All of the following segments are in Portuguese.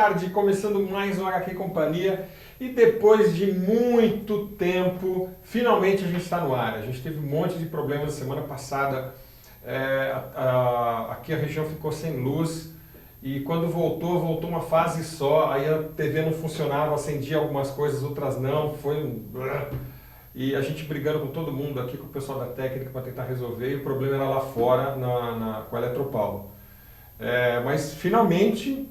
tarde, começando mais um HQ Companhia. E depois de muito tempo, finalmente a gente está no ar. A gente teve um monte de problemas na semana passada. Aqui a região ficou sem luz e quando voltou uma fase só. Aí a TV não funcionava, acendia algumas coisas, outras não. E a gente brigando com todo mundo aqui, com o pessoal da técnica para tentar resolver. E o problema era lá fora, com a Eletropaulo. Mas finalmente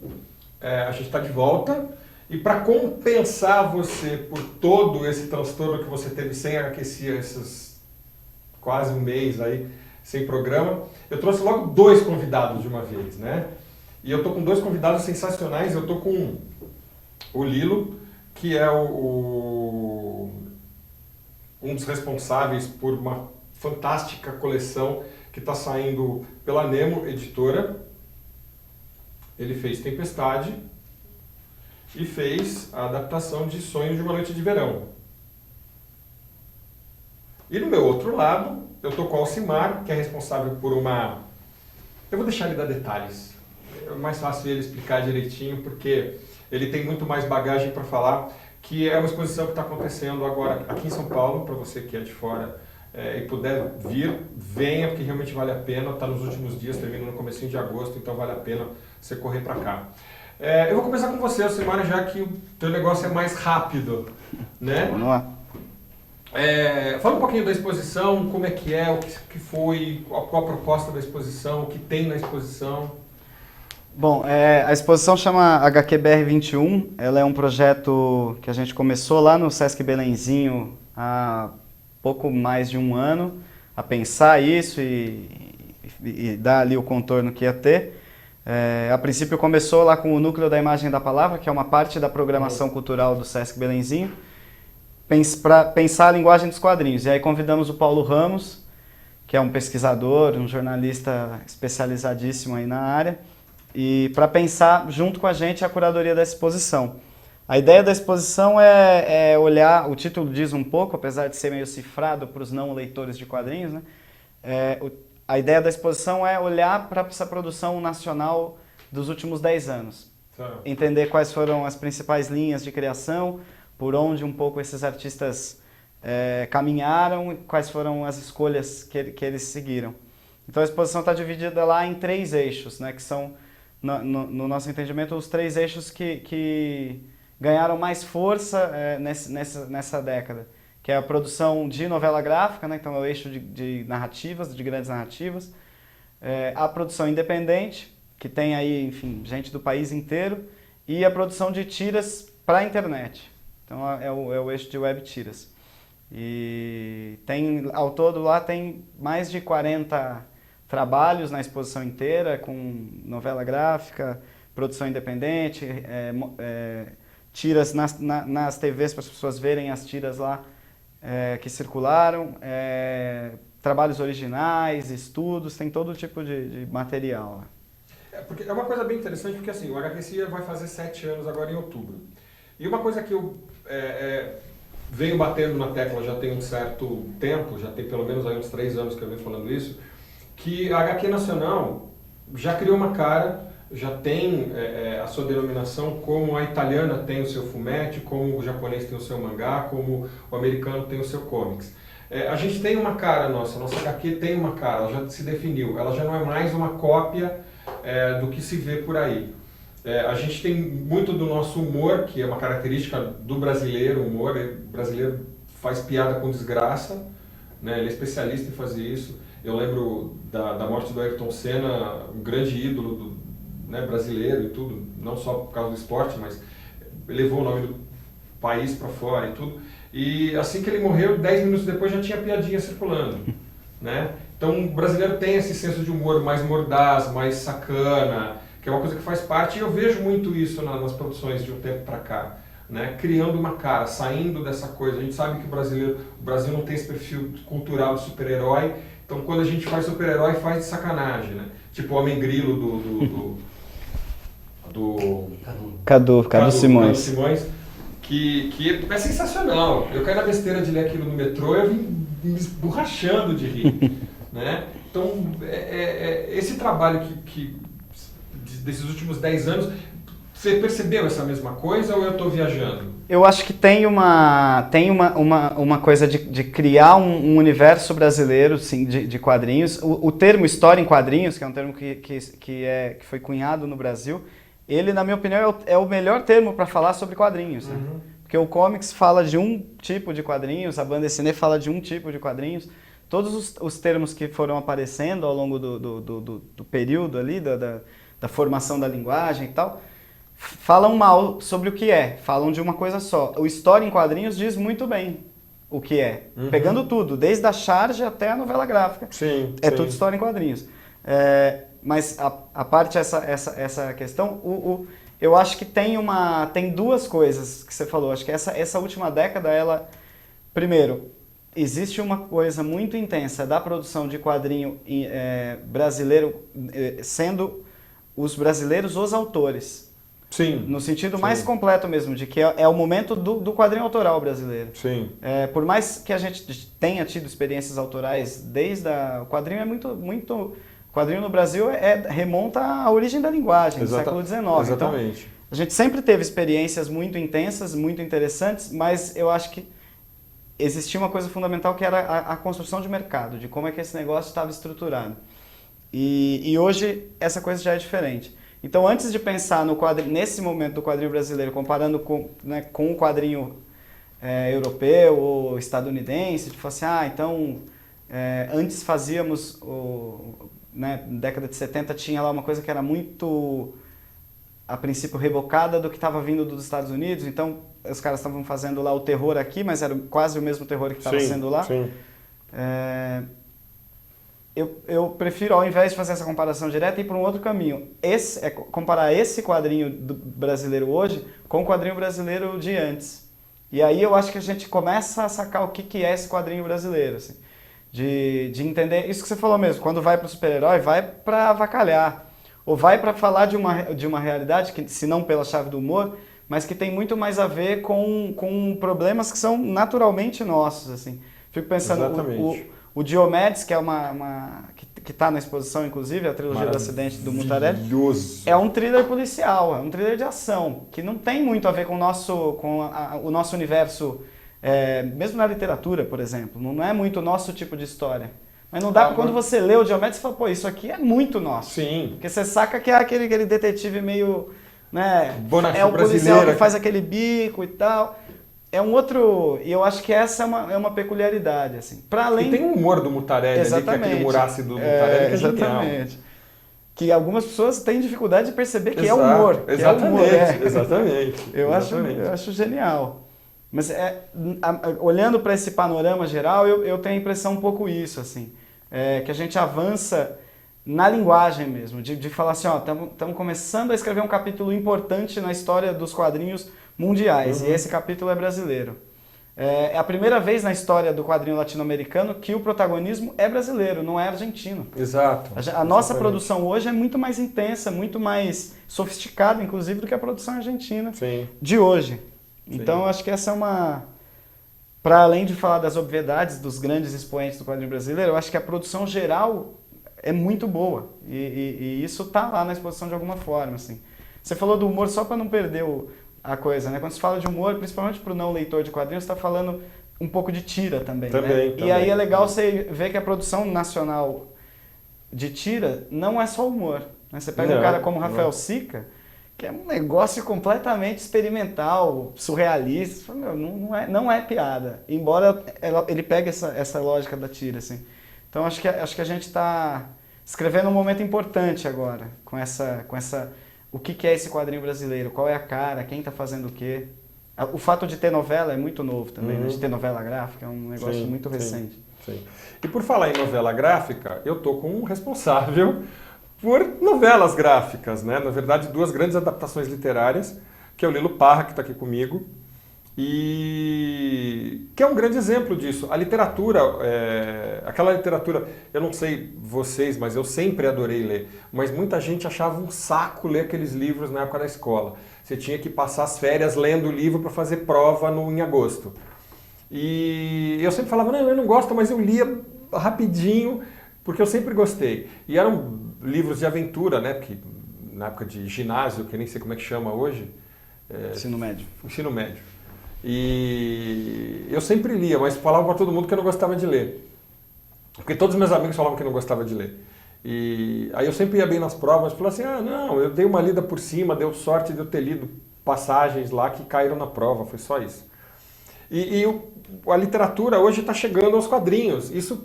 a gente está de volta e para compensar você por todo esse transtorno que você teve sem aquecer esses quase um mês aí sem programa, eu trouxe logo 2 convidados de uma vez, né? E eu tô com 2 convidados sensacionais. Eu tô com o Lilo, que é um dos responsáveis por uma fantástica coleção que está saindo pela Nemo Editora. Ele fez Tempestade e fez a adaptação de Sonho de uma Noite de Verão. E no meu outro lado, eu estou com o Alcimar, que é responsável por uma... Eu vou deixar ele dar detalhes. É mais fácil ele explicar direitinho, porque ele tem muito mais bagagem para falar, que é uma exposição que está acontecendo agora aqui em São Paulo, para você que é de fora e puder vir, venha, porque realmente vale a pena. Está nos últimos dias, termina no comecinho de agosto, então vale a pena você correr para cá. Eu vou começar com você, Alcimar, já que o teu negócio é mais rápido, né? Vamos lá. Fala um pouquinho da exposição, como é que é, o que foi, qual a proposta da exposição, o que tem na exposição. Bom, a exposição chama HQBR 21, ela é um projeto que a gente começou lá no Sesc Belenzinho há pouco mais de um ano, a pensar isso e dar ali o contorno que ia ter. A princípio começou lá com o Núcleo da Imagem da Palavra, que é uma parte da programação cultural do Sesc Belenzinho, para pensar a linguagem dos quadrinhos. E aí convidamos o Paulo Ramos, que é um pesquisador, um jornalista especializadíssimo aí na área, e para pensar junto com a gente a curadoria da exposição. A ideia da exposição é olhar, o título diz um pouco, apesar de ser meio cifrado para os não leitores de quadrinhos, né? A ideia da exposição é olhar para essa produção nacional dos últimos 10 anos. Entender quais foram as principais linhas de criação, por onde um pouco esses artistas caminharam e quais foram as escolhas que eles seguiram. Então a exposição está dividida lá em 3 eixos, né, que são, no nosso entendimento, os 3 eixos que ganharam mais força nessa década, que é a produção de novela gráfica, né, então é o eixo de narrativas, de grandes narrativas, a produção independente, que tem aí, enfim, gente do país inteiro, e a produção de tiras para a internet. Então é o eixo de web tiras. E ao todo lá tem mais de 40 trabalhos na exposição inteira, com novela gráfica, produção independente, tiras nas TVs para as pessoas verem as tiras lá que circularam, trabalhos originais, estudos, tem todo tipo de material lá. Porque é uma coisa bem interessante, porque assim, o HQCIA vai fazer 7 anos agora em outubro. E uma coisa que eu venho batendo na tecla já tem um certo tempo, já tem pelo menos aí uns 3 anos que eu venho falando isso, que a HQ Nacional já criou uma cara, já tem a sua denominação, como a italiana tem o seu fumetti, como o japonês tem o seu mangá, como o americano tem o seu comics. A gente tem uma cara nossa HQ tem uma cara, ela já se definiu, ela já não é mais uma cópia do que se vê por aí. A gente tem muito do nosso humor, que é uma característica do brasileiro, o humor. O brasileiro faz piada com desgraça, né? Ele é especialista em fazer isso. Eu lembro da morte do Ayrton Senna, um grande ídolo brasileiro e tudo, não só por causa do esporte, mas levou o nome do país para fora e tudo. E assim que ele morreu, 10 minutos depois já tinha piadinha circulando, né? Então o brasileiro tem esse senso de humor mais mordaz, mais sacana, que é uma coisa que faz parte, e eu vejo muito isso nas produções de um tempo para cá, né? Criando uma cara, saindo dessa coisa. A gente sabe que o Brasil não tem esse perfil cultural de super-herói, então quando a gente faz super-herói, faz de sacanagem, né? Tipo o Homem Grilo do Cadu Simões. Que é sensacional. Eu caí na besteira de ler aquilo no metrô e eu vim me esborrachando de rir, né? Então, esse trabalho desses últimos 10 anos Você percebeu essa mesma coisa ou eu estou viajando? Eu acho que tem uma coisa de criar um universo brasileiro, sim, de quadrinhos. O termo história em quadrinhos, que é um termo que foi cunhado no Brasil, ele, na minha opinião, é o melhor termo para falar sobre quadrinhos. Né? Porque o comics fala de um tipo de quadrinhos, a banda desenhée fala de um tipo de quadrinhos. Todos os termos que foram aparecendo ao longo do período ali, da formação da linguagem e tal, falam mal sobre o que é, falam de uma coisa só. O História em Quadrinhos diz muito bem o que é, pegando tudo, desde a charge até a novela gráfica. Sim, tudo História em Quadrinhos. Mas a parte essa questão, eu acho que tem duas coisas que você falou. Acho que essa última década, primeiro, existe uma coisa muito intensa da produção de quadrinho brasileiro, sendo os brasileiros os autores. Sim. No sentido mais completo mesmo, de que é o momento do quadrinho autoral brasileiro. Sim. Por mais que a gente tenha tido experiências autorais o quadrinho é muito... O quadrinho no Brasil remonta à origem da linguagem, do século XIX. Exatamente. Então, a gente sempre teve experiências muito intensas, muito interessantes, mas eu acho que existia uma coisa fundamental que era a construção de mercado, de como é que esse negócio estava estruturado. E hoje essa coisa já é diferente. Então, antes de pensar nesse momento do quadrinho brasileiro, comparando com o quadrinho europeu ou estadunidense, de falar assim, então, antes fazíamos, na década de 70 tinha lá uma coisa que era muito, a princípio, rebocada do que estava vindo dos Estados Unidos, então os caras estavam fazendo lá o terror aqui, mas era quase o mesmo terror que estava sendo lá. Sim. Eu prefiro, ao invés de fazer essa comparação direta, ir para um outro caminho. Comparar esse quadrinho brasileiro hoje com o quadrinho brasileiro de antes. E aí eu acho que a gente começa a sacar o que é esse quadrinho brasileiro. Assim, de entender isso que você falou mesmo. Quando vai para o super-herói, vai para avacalhar. Ou vai para falar de uma realidade, que, se não pela chave do humor, mas que tem muito mais a ver com problemas que são naturalmente nossos. Assim. Fico pensando... O Diomedes, que é que está na exposição, inclusive, a trilogia do acidente do Mutarelli, é um thriller policial, é um thriller de ação, que não tem muito a ver com o nosso universo, mesmo na literatura, por exemplo, não é muito o nosso tipo de história. Mas não dá quando você lê o Diomedes, você fala, pô, isso aqui é muito nosso. Sim. Porque você saca que é aquele detetive meio... Né, é o policial que faz aquele bico e tal... É um outro... E eu acho que essa é uma peculiaridade, assim. Para além... E tem o humor do Mutarelli ali, que é aquele humor ácido do Mutarelli, que é exatamente. Genial. Que algumas pessoas têm dificuldade de perceber que Exato, é humor. Exatamente. Eu acho genial. Mas olhando para esse panorama geral, eu tenho a impressão um pouco isso, assim. Que a gente avança na linguagem mesmo, de falar assim, estamos começando a escrever um capítulo importante na história dos quadrinhos mundiais, e esse capítulo é brasileiro. É a primeira vez na história do quadrinho latino-americano que o protagonismo é brasileiro, não é argentino. Exato. A nossa produção hoje é muito mais intensa, muito mais sofisticada, inclusive, do que a produção argentina de hoje. Então, eu acho que essa é uma... Para além de falar das obviedades dos grandes expoentes do quadrinho brasileiro, eu acho que a produção geral é muito boa. E isso está lá na exposição de alguma forma. Assim. Você falou do humor só para não perder a coisa, né? Quando se fala de humor, principalmente para o não leitor de quadrinhos, você está falando um pouco de tira também. Né? E aí é legal você ver que a produção nacional de tira não é só humor. Né? Você pega um cara como Rafael Sica, que é um negócio completamente experimental, surrealista. Você fala, não é piada. Embora ele pegue essa lógica da tira. Assim. Então acho que a gente está escrevendo um momento importante agora, com essa o que é esse quadrinho brasileiro, qual é a cara, quem está fazendo o quê. O fato de ter novela é muito novo também, né? De ter novela gráfica é um negócio muito recente. Sim. E por falar em novela gráfica, eu tô com um responsável por novelas gráficas, né? Na verdade, duas grandes adaptações literárias, que é o Lilo Parra, que está aqui comigo, e que é um grande exemplo disso. A literatura, aquela literatura, eu não sei vocês, mas eu sempre adorei ler, mas muita gente achava um saco ler aqueles livros na época da escola. Você tinha que passar as férias lendo o livro para fazer prova em agosto. E eu sempre falava, não, eu não gosto, mas eu lia rapidinho, porque eu sempre gostei. E eram livros de aventura, né? Porque na época de ginásio, que nem sei como é que chama hoje. Ensino médio. Ensino médio. E eu sempre lia, mas falava para todo mundo que eu não gostava de ler. Porque todos os meus amigos falavam que não gostava de ler. E aí eu sempre ia bem nas provas, falava assim, não, eu dei uma lida por cima, deu sorte de eu ter lido passagens lá que caíram na prova, foi só isso. A literatura hoje está chegando aos quadrinhos, isso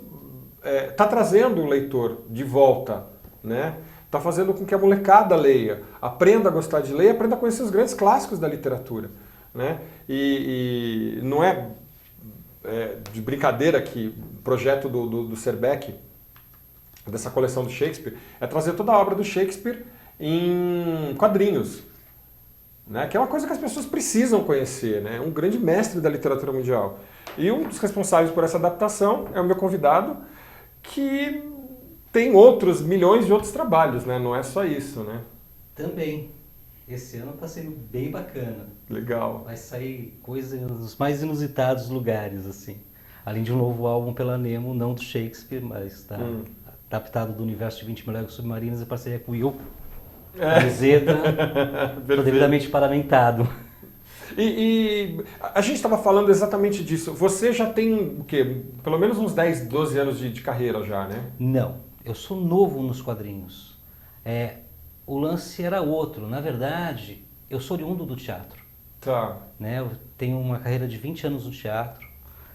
está trazendo o leitor de volta, né? Está fazendo com que a molecada leia, aprenda a gostar de ler, aprenda a conhecer os grandes clássicos da literatura, né? E não é de brincadeira que o projeto do Serbeck, dessa coleção do Shakespeare, é trazer toda a obra do Shakespeare em quadrinhos, né? Que é uma coisa que as pessoas precisam conhecer, né? Um grande mestre da literatura mundial. E um dos responsáveis por essa adaptação é o meu convidado, que tem outros milhões de outros trabalhos, né? Não é só isso, né? Também. Esse ano está sendo bem bacana. Legal. Vai sair coisas nos mais inusitados lugares, assim. Além de um novo álbum pela Nemo, não do Shakespeare, mas está adaptado do universo de 20 Mil Léguas Submarinas em parceria com o Will. Camiseta, devidamente paramentado. E a gente estava falando exatamente disso. Você já tem o quê? Pelo menos uns 10, 12 anos de carreira já, né? Não, eu sou novo nos quadrinhos. O lance era outro. Na verdade, eu sou oriundo do teatro. Tá. Né? Eu tenho uma carreira de 20 anos no teatro,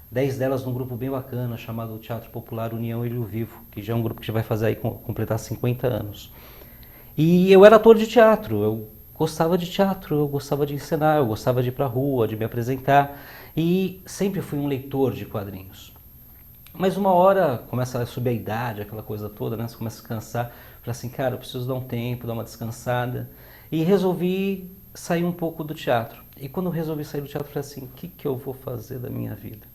10 delas num grupo bem bacana chamado Teatro Popular União Ilho Vivo, que já é um grupo que já vai fazer aí completar 50 anos. E eu era ator de teatro, eu gostava de teatro, eu gostava de encenar, eu gostava de ir pra rua, de me apresentar, e sempre fui um leitor de quadrinhos. Mas uma hora começa a subir a idade, aquela coisa toda, né? Você começa a cansar, falei assim, cara, eu preciso dar um tempo, dar uma descansada, e resolvi sair um pouco do teatro. E quando eu resolvi sair do teatro, falei assim, o que eu vou fazer da minha vida?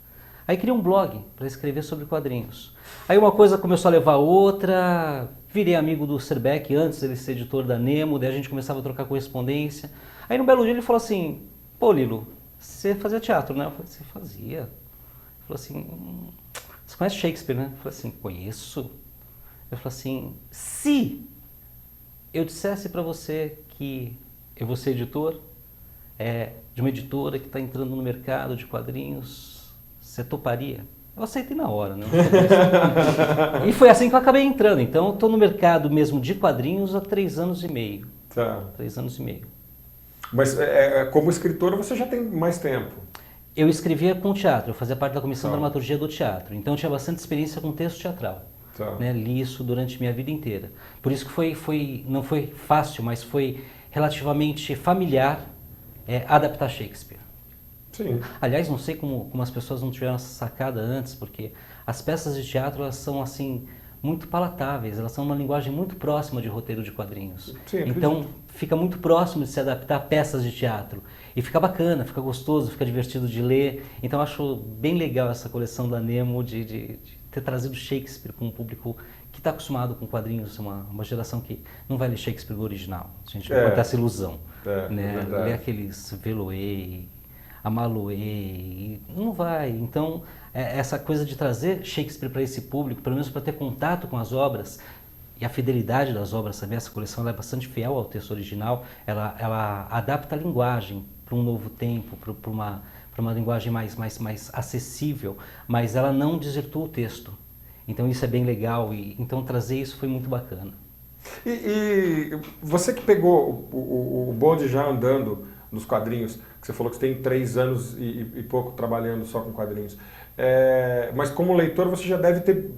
Aí criei um blog para escrever sobre quadrinhos. Aí uma coisa começou a levar a outra, virei amigo do Serbeck antes dele ser editor da Nemo, daí a gente começava a trocar correspondência. Aí no belo dia ele falou assim, pô Lilo, você fazia teatro, né? Eu falei, você fazia? Ele falou assim, você conhece Shakespeare, né? Eu falei assim, conheço. Ele falou assim, se eu dissesse para você que eu vou ser editor de uma editora que está entrando no mercado de quadrinhos, você toparia? Eu aceitei na hora, né? E foi assim que eu acabei entrando. Então eu estou no mercado mesmo de quadrinhos há 3 anos e meio. Tá. 3 anos e meio. Mas como escritor você já tem mais tempo? Eu escrevia com teatro, eu fazia parte da comissão de dramaturgia do teatro. Então eu tinha bastante experiência com texto teatral. Tá. Né? Li isso durante minha vida inteira. Por isso que não foi fácil, mas foi relativamente familiar adaptar Shakespeare. Sim. Aliás, não sei como as pessoas não tiveram essa sacada antes, porque as peças de teatro elas são assim muito palatáveis, elas são uma linguagem muito próxima de roteiro de quadrinhos. Sim, então fica muito próximo de se adaptar a peças de teatro. E fica bacana, fica gostoso, fica divertido de ler. Então eu acho bem legal essa coleção da Nemo de ter trazido Shakespeare com um público que está acostumado com quadrinhos, uma geração que não vai ler Shakespeare do original. A gente vai ter essa ilusão. Né? Ler aqueles Veloé, Amaloé, não vai. Então, essa coisa de trazer Shakespeare para esse público, pelo menos para ter contato com as obras, e a fidelidade das obras também, essa coleção ela é bastante fiel ao texto original, ela adapta a linguagem para um novo tempo, para uma linguagem mais acessível, mas ela não desvirtua o texto. Então isso é bem legal, e então trazer isso foi muito bacana. E você que pegou o bonde já andando nos quadrinhos, que você falou que você tem 3 anos e pouco trabalhando só com quadrinhos, mas como leitor você já deve ter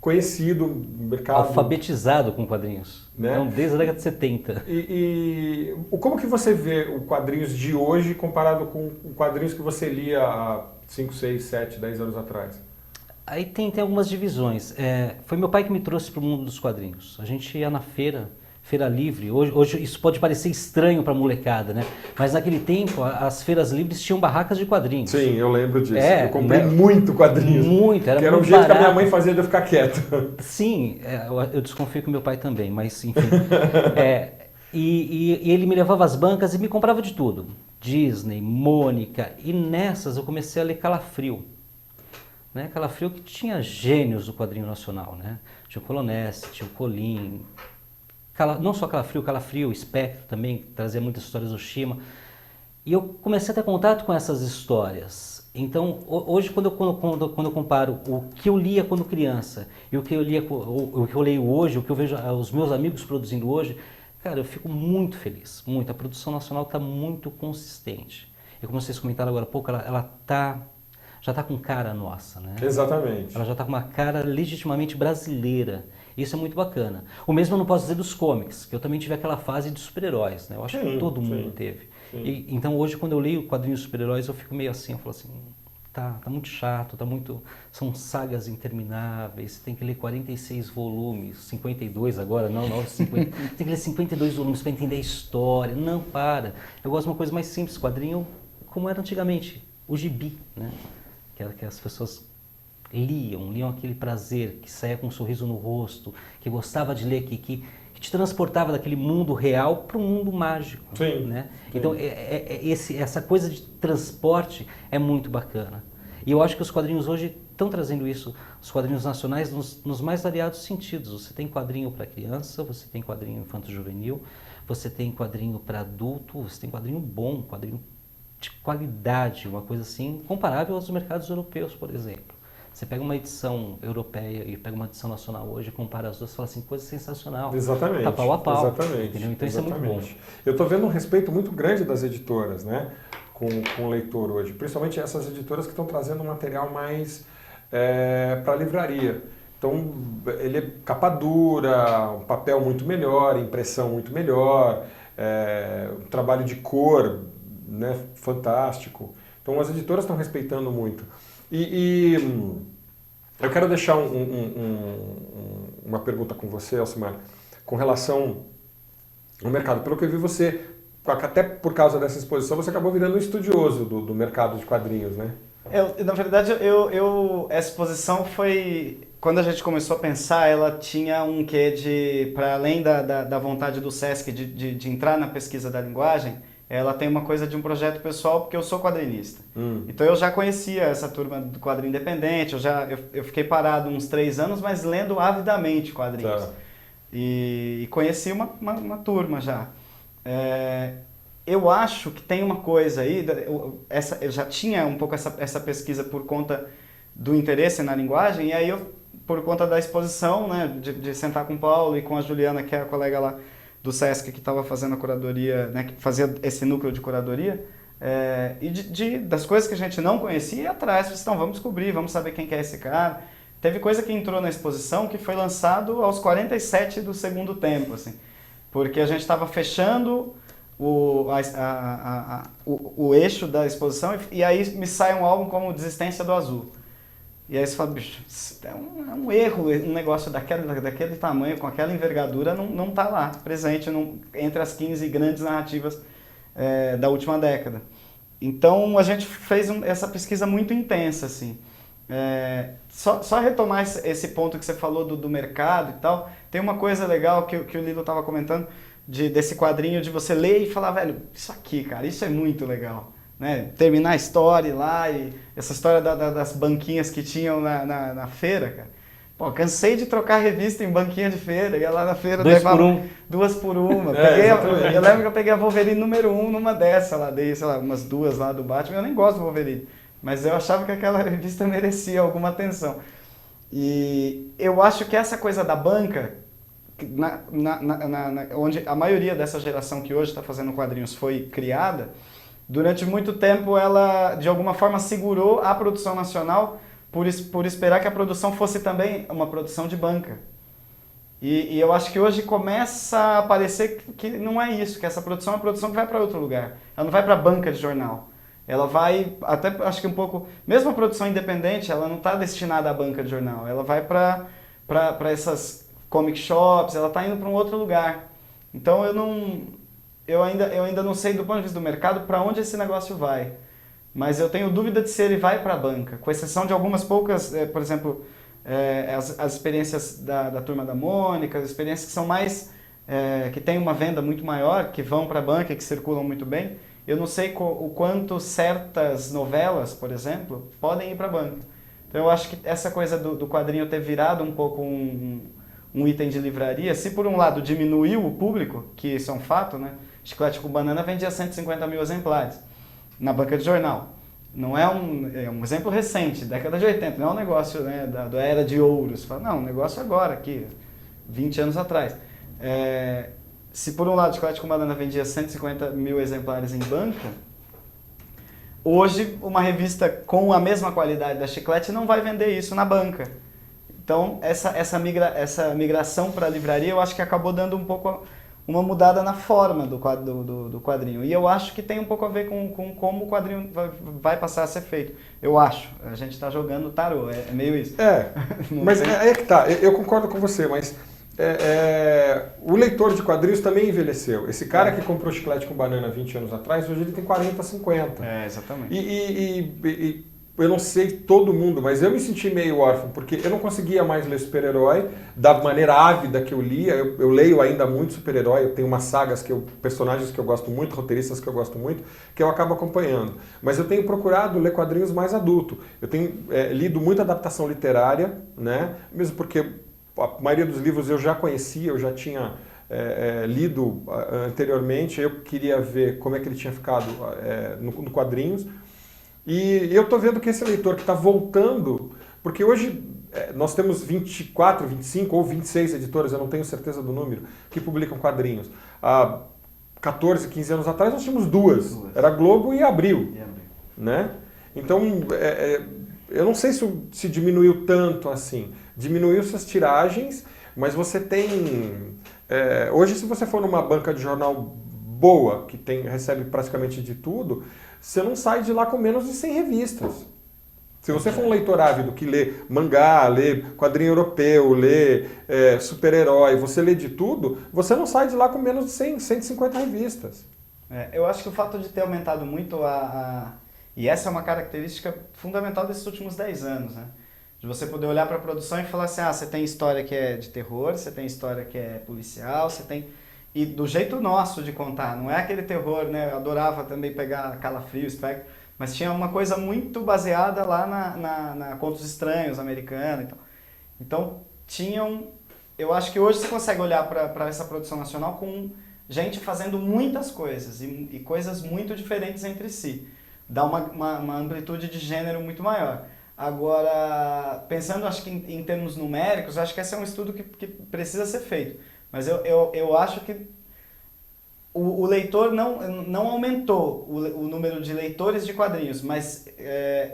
conhecido o mercado... Alfabetizado com quadrinhos, né? Então, desde a década de 70. E como que você vê o quadrinhos de hoje comparado com quadrinhos que você lia há 5, 6, 7, 10 anos atrás? Aí tem algumas divisões. Foi meu pai que me trouxe para o mundo dos quadrinhos. A gente ia na feira livre. Hoje isso pode parecer estranho para a molecada, né? Mas naquele tempo as feiras livres tinham barracas de quadrinhos. Sim, eu lembro disso. Eu comprei muito quadrinhos. Muito, era muito barato. Que era um jeito que a minha mãe fazia de eu ficar quieto. Sim, eu desconfio que meu pai também, mas enfim. E ele me levava às bancas e me comprava de tudo. Disney, Mônica. E nessas eu comecei a ler Calafrio. Né? Calafrio que tinha gênios do quadrinho nacional, né? Tinha o Colonese, tinha o Colin, não só Calafrio, Espectro também, que trazia muitas histórias do Shima. E eu comecei a ter contato com essas histórias. Então, hoje, quando eu comparo o que eu lia quando criança e o que eu leio hoje, o que eu vejo os meus amigos produzindo hoje, cara, eu fico muito feliz, muito. A produção nacional está muito consistente. E como vocês comentaram agora há pouco, ela já está com cara nossa, né? Exatamente. Ela já está com uma cara legitimamente brasileira. Isso é muito bacana. O mesmo eu não posso dizer dos comics, que eu também tive aquela fase de super-heróis, né? Eu acho que todo mundo teve. Então hoje, quando eu leio quadrinhos de super-heróis, eu fico meio assim, eu falo assim, tá muito chato, são sagas intermináveis, você tem que ler 46 volumes, 52 agora, não, 50. Tem que ler 52 volumes para entender a história. Não, para. Eu gosto de uma coisa mais simples, quadrinho como era antigamente, o gibi, né? Que as pessoas liam aquele prazer, que saía com um sorriso no rosto, que gostava de ler, que te transportava daquele mundo real para um mundo mágico. Sim, né? sim. Então, essa coisa de transporte é muito bacana. E eu acho que os quadrinhos hoje estão trazendo isso, os quadrinhos nacionais, nos mais variados sentidos. Você tem quadrinho para criança, você tem quadrinho infanto-juvenil, você tem quadrinho para adulto, você tem quadrinho bom, quadrinho de qualidade, uma coisa assim, comparável aos mercados europeus, por exemplo. Você pega uma edição europeia e pega uma edição nacional hoje, compara as duas e fala assim, coisa sensacional. Exatamente. Tá pau a pau. Exatamente. Entendeu? Então exatamente. Isso é muito bom. Eu estou vendo um respeito muito grande das editoras, né, com o leitor hoje. Principalmente essas editoras que estão trazendo um material mais para livraria. Então, ele é capa dura, um papel muito melhor, impressão muito melhor, um trabalho de cor, né, fantástico. Então, as editoras estão respeitando muito. E eu quero deixar uma pergunta com você, Elcimar, com relação ao mercado. Pelo que eu vi, você, até por causa dessa exposição, você acabou virando um estudioso do mercado de quadrinhos, né? Na verdade, essa exposição foi... Quando a gente começou a pensar, ela tinha um quê de... Para além da vontade do Sesc de entrar na pesquisa da linguagem, ela tem uma coisa de um projeto pessoal, porque eu sou quadrinista. Então eu já conhecia essa turma do quadrinho independente, eu fiquei parado uns 3 anos, mas lendo avidamente quadrinhos. Tá. E conheci uma turma já. Eu acho que tem uma coisa aí, eu já tinha um pouco essa pesquisa por conta do interesse na linguagem, e aí por conta da exposição, né, de sentar com o Paulo e com a Juliana, que é a colega lá do Sesc que estava fazendo a curadoria, né, que fazia esse núcleo de curadoria, e das coisas que a gente não conhecia, ir atrás, então vamos descobrir, vamos saber quem que é esse cara. Teve coisa que entrou na exposição que foi lançado aos 47 do segundo tempo, assim, porque a gente estava fechando o eixo da exposição e aí me sai um álbum como Desistência do Azul. E aí você fala, bicho, é um erro, um negócio daquele tamanho, com aquela envergadura, não está lá, presente entre as 15 grandes narrativas da última década. Então a gente fez essa pesquisa muito intensa, assim. Só retomar esse ponto que você falou do mercado e tal, tem uma coisa legal que o Lilo estava comentando, desse quadrinho de você ler e falar, velho, isso aqui, cara, isso é muito legal. Né? Terminar a história lá, e essa história das banquinhas que tinham na feira, cara. Pô, cansei de trocar revista em banquinha de feira, ia lá na feira... 2 por 1. 2 por 1. Eu lembro que eu peguei a Wolverine número 1 numa dessa lá, dei, sei lá, umas 2 lá do Batman, eu nem gosto do Wolverine, mas eu achava que aquela revista merecia alguma atenção. E eu acho que essa coisa da banca, onde a maioria dessa geração que hoje está fazendo quadrinhos foi criada, durante muito tempo ela, de alguma forma, segurou a produção nacional por esperar que a produção fosse também uma produção de banca. E eu acho que hoje começa a parecer que não é isso, que essa produção é uma produção que vai para outro lugar. Ela não vai para a banca de jornal. Ela vai, até acho que um pouco, mesmo a produção independente, ela não está destinada à banca de jornal. Ela vai para essas comic shops, ela está indo para um outro lugar. Então eu ainda não sei do ponto de vista do mercado para onde esse negócio vai, mas eu tenho dúvida de se ele vai para a banca, com exceção de algumas poucas, por exemplo, as experiências da Turma da Mônica, as experiências que são mais, que têm uma venda muito maior, que vão para a banca e que circulam muito bem. Eu não sei o quanto certas novelas, por exemplo, podem ir para a banca. Então eu acho que essa coisa do quadrinho ter virado um pouco um item de livraria, se por um lado diminuiu o público, que isso é um fato, né? Chiclete com banana vendia 150 mil exemplares na banca de jornal. Não é um exemplo recente, década de 80, não é um negócio, né, da era de ouro. Você fala, não, um negócio agora, aqui, 20 anos atrás. Se por um lado Chiclete com banana vendia 150 mil exemplares em banca, hoje uma revista com a mesma qualidade da Chiclete não vai vender isso na banca. Então essa migração para a livraria eu acho que acabou dando um pouco uma mudada na forma do quadrinho. E eu acho que tem um pouco a ver com como o quadrinho vai passar a ser feito. Eu acho. A gente está jogando tarô, é meio isso. Mas é que tá. Eu concordo com você, mas o leitor de quadrinhos também envelheceu. Esse cara que comprou Chiclete com banana 20 anos atrás, hoje ele tem 40, 50. Exatamente. E eu não sei todo mundo, mas eu me senti meio órfão, porque eu não conseguia mais ler super-herói da maneira ávida que eu lia. Eu leio ainda muito super-herói, eu tenho umas sagas, personagens que eu gosto muito, roteiristas que eu gosto muito, que eu acabo acompanhando. Mas eu tenho procurado ler quadrinhos mais adulto. Eu tenho lido muita adaptação literária, né? Mesmo porque a maioria dos livros eu já conhecia, eu já tinha lido anteriormente, eu queria ver como é que ele tinha ficado no quadrinhos. E eu estou vendo que esse leitor que está voltando, porque hoje nós temos 24, 25 ou 26 editoras, eu não tenho certeza do número, que publicam quadrinhos. Há 14, 15 anos atrás nós tínhamos duas. Era Globo e Abril. Né? Então, eu não sei se diminuiu tanto assim. Diminuiu-se as tiragens, mas você tem... hoje, se você for numa banca de jornal boa, que recebe praticamente de tudo, você não sai de lá com menos de 100 revistas. Se você for um leitor ávido que lê mangá, lê quadrinho europeu, lê super-herói, você lê de tudo, você não sai de lá com menos de 100, 150 revistas. Eu acho que o fato de ter aumentado muito e essa é uma característica fundamental desses últimos 10 anos, né? De você poder olhar para a produção e falar assim, você tem história que é de terror, você tem história que é policial, você tem... E do jeito nosso de contar, não é aquele terror, né? Eu adorava também pegar Calafrio, Spectre, mas tinha uma coisa muito baseada lá na Contos Estranhos americana. Então, eu acho que hoje você consegue olhar para essa produção nacional com gente fazendo muitas coisas e coisas muito diferentes entre si. Dá uma amplitude de gênero muito maior. Agora, pensando acho que em termos numéricos, acho que esse é um estudo que precisa ser feito. Mas eu acho que o leitor não aumentou o número de leitores de quadrinhos, mas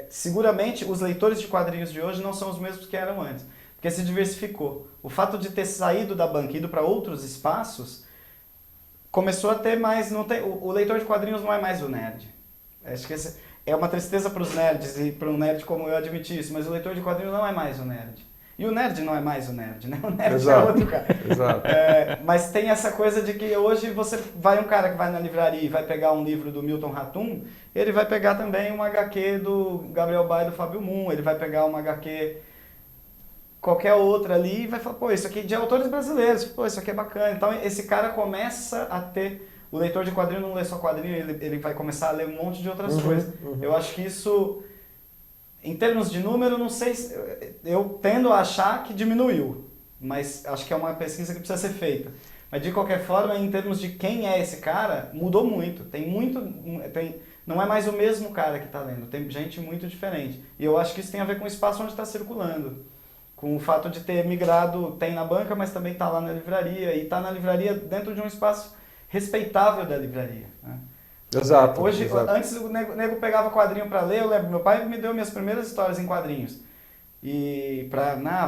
seguramente os leitores de quadrinhos de hoje não são os mesmos que eram antes, porque se diversificou. O fato de ter saído da banca e ido para outros espaços, começou a ter mais... o leitor de quadrinhos não é mais o nerd. Acho que é uma tristeza para os nerds e para um nerd como eu admitir isso, mas o leitor de quadrinhos não é mais o nerd. E o nerd não é mais o nerd, né? O nerd é outro cara. Exato. Mas tem essa coisa de que hoje um cara que vai na livraria e vai pegar um livro do Milton Ratum, ele vai pegar também uma HQ do Gabriel Ba e do Fábio Moon, ele vai pegar uma HQ qualquer outra ali e vai falar, pô, isso aqui é de autores brasileiros, pô, isso aqui é bacana. Então esse cara começa a ter... O leitor de quadrinho não lê só quadrinho, ele vai começar a ler um monte de outras coisas. Eu acho que isso... Em termos de número, não sei se... Eu tendo a achar que diminuiu, mas acho que é uma pesquisa que precisa ser feita. Mas de qualquer forma, em termos de quem é esse cara, mudou muito. Não é mais o mesmo cara que está lendo, tem gente muito diferente. E eu acho que isso tem a ver com o espaço onde está circulando. Com o fato de ter migrado, tem na banca, mas também está lá na livraria. E está na livraria dentro de um espaço respeitável da livraria, né? Exato. Hoje, exato. Antes o nego pegava quadrinho para ler, eu lembro, meu pai me deu minhas primeiras histórias em quadrinhos. E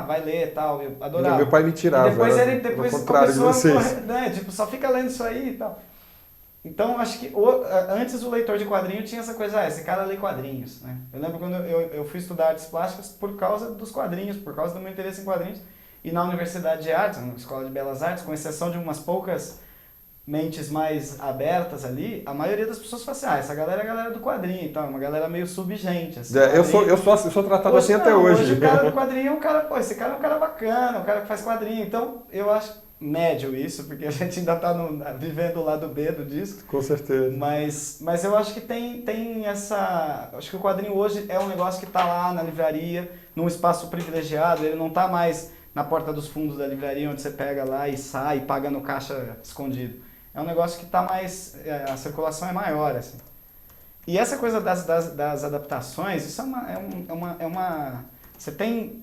vai ler e tal, eu adorava. Meu pai me tirava. E depois começou a vocês. só fica lendo isso aí e tal. Então, acho que antes o leitor de quadrinho tinha essa coisa, esse cara lê quadrinhos, né? Eu lembro quando eu fui estudar artes plásticas por causa dos quadrinhos, por causa do meu interesse em quadrinhos. E na Universidade de Artes, na Escola de Belas Artes, com exceção de umas poucas mentes mais abertas ali, a maioria das pessoas fala assim, essa galera é a galera do quadrinho, então, é uma galera meio subgente. Assim, eu sou tratado assim até hoje. Hoje o cara do quadrinho é um cara, esse cara é um cara bacana, um cara que faz quadrinho, então eu acho médio isso, porque a gente ainda está vivendo o lado B do disco. Com certeza. Mas eu acho que tem essa... Acho que o quadrinho hoje é um negócio que está lá na livraria, num espaço privilegiado, ele não está mais na porta dos fundos da livraria, onde você pega lá e sai e paga no caixa escondido. É um negócio que está mais... a circulação é maior, assim. E essa coisa das adaptações, isso é uma... Você tem...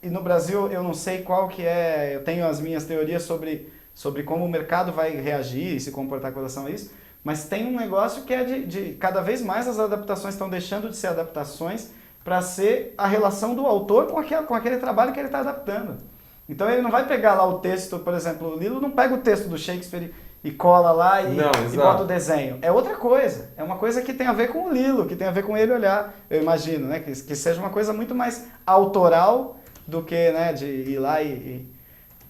E no Brasil eu não sei qual que é... Eu tenho as minhas teorias sobre como o mercado vai reagir e se comportar com relação a isso, mas tem um negócio que é de cada vez mais as adaptações estão deixando de ser adaptações para ser a relação do autor com aquele trabalho que ele está adaptando. Então ele não vai pegar lá o texto, por exemplo, o Lilo não pega o texto do Shakespeare e cola lá e bota o desenho. É outra coisa. É uma coisa que tem a ver com o Lilo, que tem a ver com ele olhar, eu imagino, né? Que seja uma coisa muito mais autoral do que, né, de ir lá e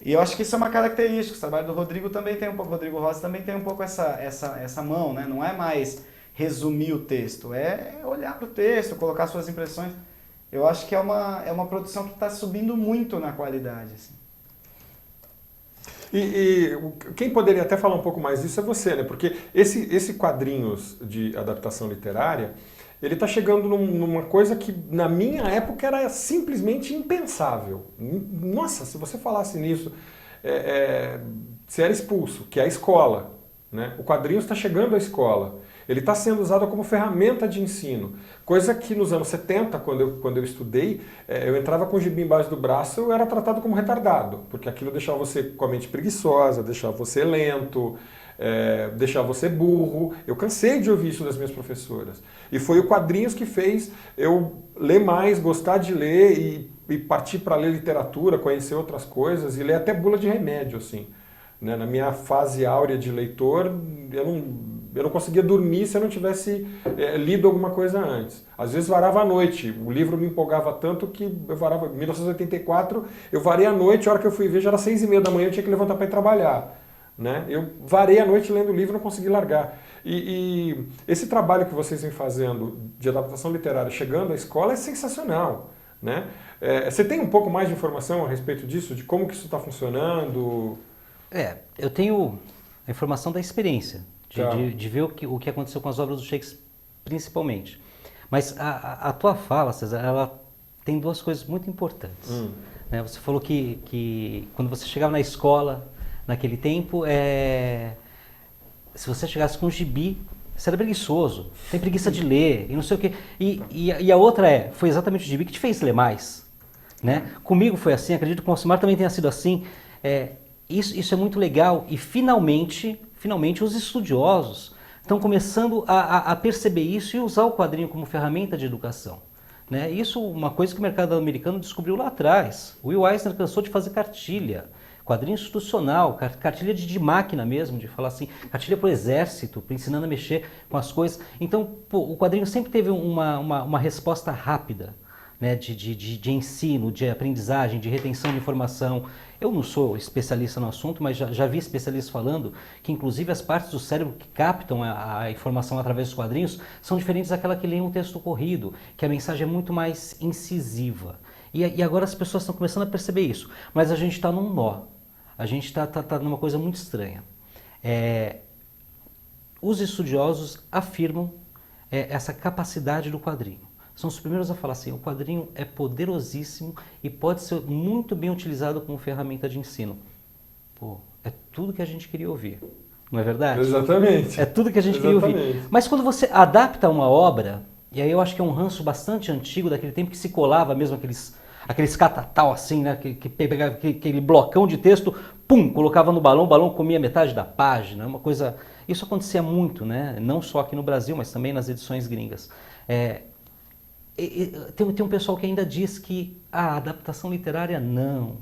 eu acho que isso é uma característica. O trabalho do Rodrigo também tem um pouco, Rodrigo Rosa também tem um pouco essa mão, né? Não é mais resumir o texto, é olhar para o texto, colocar suas impressões. Eu acho que é uma produção que está subindo muito na qualidade, assim. E quem poderia até falar um pouco mais disso é você, né? Porque esse quadrinhos de adaptação literária, ele está chegando numa coisa que na minha época era simplesmente impensável. Nossa, se você falasse nisso, você era expulso, que é a escola, né? O quadrinho está chegando à escola. Ele está sendo usado como ferramenta de ensino. Coisa que nos anos 70, quando eu estudei, eu entrava com o gibi embaixo do braço, eu era tratado como retardado, porque aquilo deixava você com a mente preguiçosa, deixava você lento, deixava você burro. Eu cansei de ouvir isso das minhas professoras. E foi o quadrinhos que fez eu ler mais, gostar de ler e partir para ler literatura, conhecer outras coisas e ler até bula de remédio, assim. Né? Na minha fase áurea de leitor, eu não conseguia dormir se eu não tivesse lido alguma coisa antes. Às vezes varava à noite, o livro me empolgava tanto que eu varava. Em 1984, eu varei à noite, a hora que eu fui ver já era 6h30 da manhã, eu tinha que levantar para ir trabalhar. Né? Eu varei à noite lendo o livro e não consegui largar. E esse trabalho que vocês vêm fazendo de adaptação literária chegando à escola é sensacional. Né? Você tem um pouco mais de informação a respeito disso, de como que isso está funcionando? Eu tenho a informação da experiência, de ver o que aconteceu com as obras do Shakespeare, principalmente. Mas a tua fala, César, ela tem duas coisas muito importantes. Né? Você falou que quando você chegava na escola, naquele tempo, se você chegasse com um gibi, você era preguiçoso, tem preguiça de ler, e não sei o quê. E a outra foi exatamente o gibi que te fez ler mais. Né? Comigo foi assim, acredito que com o Alcimar também tenha sido assim. Isso é muito legal e finalmente os estudiosos estão começando a perceber isso e usar o quadrinho como ferramenta de educação. Né? Isso é uma coisa que o mercado americano descobriu lá atrás. O Will Eisner cansou de fazer cartilha, quadrinho institucional, cartilha de máquina mesmo, de falar assim, cartilha para o exército, ensinando a mexer com as coisas. Então, o quadrinho sempre teve uma resposta rápida. Né, de ensino, de aprendizagem, de retenção de informação. Eu não sou especialista no assunto, mas já vi especialistas falando que inclusive as partes do cérebro que captam a informação através dos quadrinhos são diferentes daquela que lê um texto corrido, que a mensagem é muito mais incisiva. E agora as pessoas estão começando a perceber isso, mas a gente está num nó, a gente está numa coisa muito estranha. Os estudiosos afirmam essa capacidade do quadrinho. São os primeiros a falar assim, o quadrinho é poderosíssimo e pode ser muito bem utilizado como ferramenta de ensino. É tudo que a gente queria ouvir, não é verdade? Exatamente. É tudo que a gente queria ouvir. Mas quando você adapta uma obra, e aí eu acho que é um ranço bastante antigo daquele tempo que se colava mesmo aqueles catatal assim, né, que pegava aquele blocão de texto, pum, colocava no balão, o balão comia metade da página, uma coisa... Isso acontecia muito, né? Não só aqui no Brasil, mas também nas edições gringas. Tem um pessoal que ainda diz que a adaptação literária não,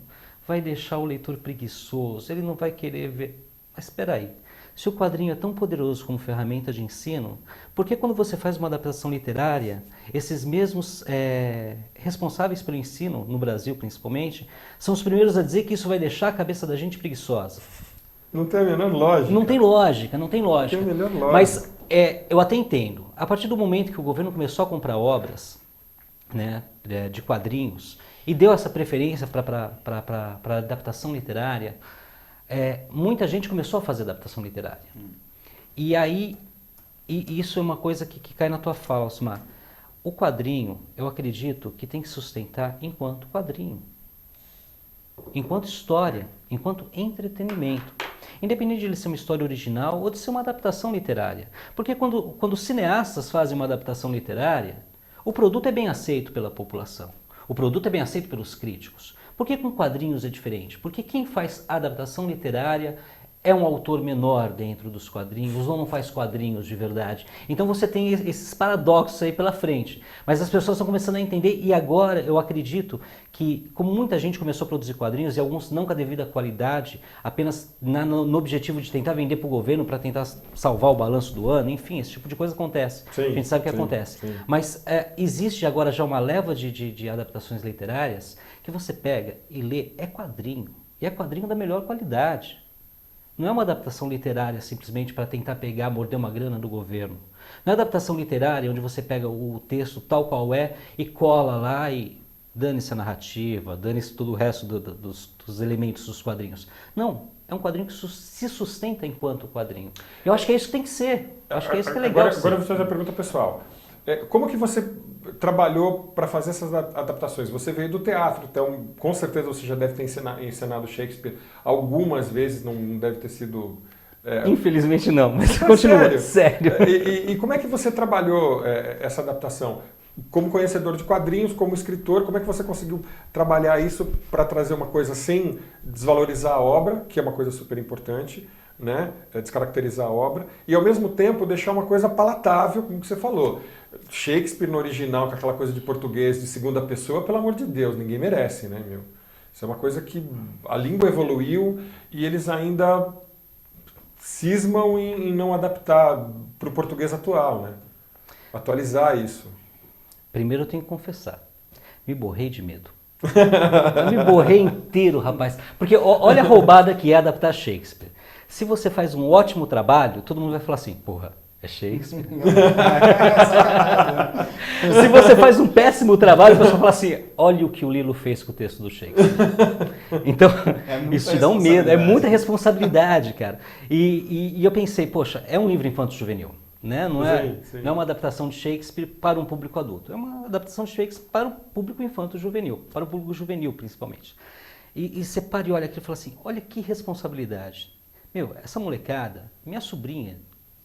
vai deixar o leitor preguiçoso, ele não vai querer ver. Mas espera aí, se o quadrinho é tão poderoso como ferramenta de ensino, por que quando você faz uma adaptação literária, esses mesmos responsáveis pelo ensino, no Brasil principalmente, são os primeiros a dizer que isso vai deixar a cabeça da gente preguiçosa? Não tem a menor lógica. Não tem lógica. Não tem a menor lógica. Mas eu até entendo. A partir do momento que o governo começou a comprar obras, né, de quadrinhos e deu essa preferência para adaptação literária, muita gente começou a fazer adaptação literária. E aí, isso é uma coisa que cai na tua fala, Alcimar. O quadrinho, eu acredito que tem que sustentar enquanto quadrinho. enquanto história, enquanto entretenimento. Independente de ele ser uma história original ou de ser uma adaptação literária. Porque quando cineastas fazem uma adaptação literária, o produto é bem aceito pela população. O produto é bem aceito pelos críticos. Por que com quadrinhos é diferente? Porque quem faz adaptação literária é um autor menor dentro dos quadrinhos ou não faz quadrinhos de verdade. Então você tem esses paradoxos aí pela frente. Mas as pessoas estão começando a entender e agora eu acredito que, como muita gente começou a produzir quadrinhos e alguns não com a devida qualidade, apenas no objetivo de tentar vender para o governo para tentar salvar o balanço do ano, enfim, esse tipo de coisa acontece. Sim, a gente sabe que sim, acontece. Sim. Mas existe agora já uma leva de adaptações literárias que você pega e lê, é quadrinho. E é quadrinho da melhor qualidade. Não é uma adaptação literária simplesmente para tentar pegar, morder uma grana do governo. Não é adaptação literária onde você pega o texto tal qual é e cola lá e dane-se a narrativa, dane-se todo o resto dos elementos dos quadrinhos. Não, é um quadrinho que se sustenta enquanto quadrinho. Eu acho que é isso que tem que ser. Eu acho que é isso que é legal. Agora eu vou fazer a pergunta pessoal. Como que você trabalhou para fazer essas adaptações? Você veio do teatro, então com certeza você já deve ter encenado Shakespeare algumas vezes, não deve ter sido... Infelizmente não, mas continua. Sério. E como é que você trabalhou essa adaptação? Como conhecedor de quadrinhos, como escritor, como é que você conseguiu trabalhar isso para trazer uma coisa sem desvalorizar a obra, que é uma coisa super importante, né? Descaracterizar a obra, e ao mesmo tempo deixar uma coisa palatável, como você falou. Shakespeare no original, com aquela coisa de português de segunda pessoa, pelo amor de Deus, ninguém merece, né, meu? Isso é uma coisa que a língua evoluiu e eles ainda cismam em não adaptar para o português atual, né? Atualizar isso. Primeiro eu tenho que confessar, me borrei de medo. Eu me borrei inteiro, rapaz. Porque olha a roubada que é adaptar Shakespeare. Se você faz um ótimo trabalho, todo mundo vai falar assim, porra, é Shakespeare. Se você faz um péssimo trabalho, o pessoal fala assim, olha o que o Lilo fez com o texto do Shakespeare. Então, isso te dá um medo, é muita responsabilidade, cara. E eu pensei, poxa, é um livro infanto-juvenil. Né? Não é uma adaptação de Shakespeare para um público adulto, é uma adaptação de Shakespeare para o público infanto-juvenil, para o público juvenil principalmente. E você para e olha aqui e fala assim, olha que responsabilidade. Meu, essa molecada, minha sobrinha,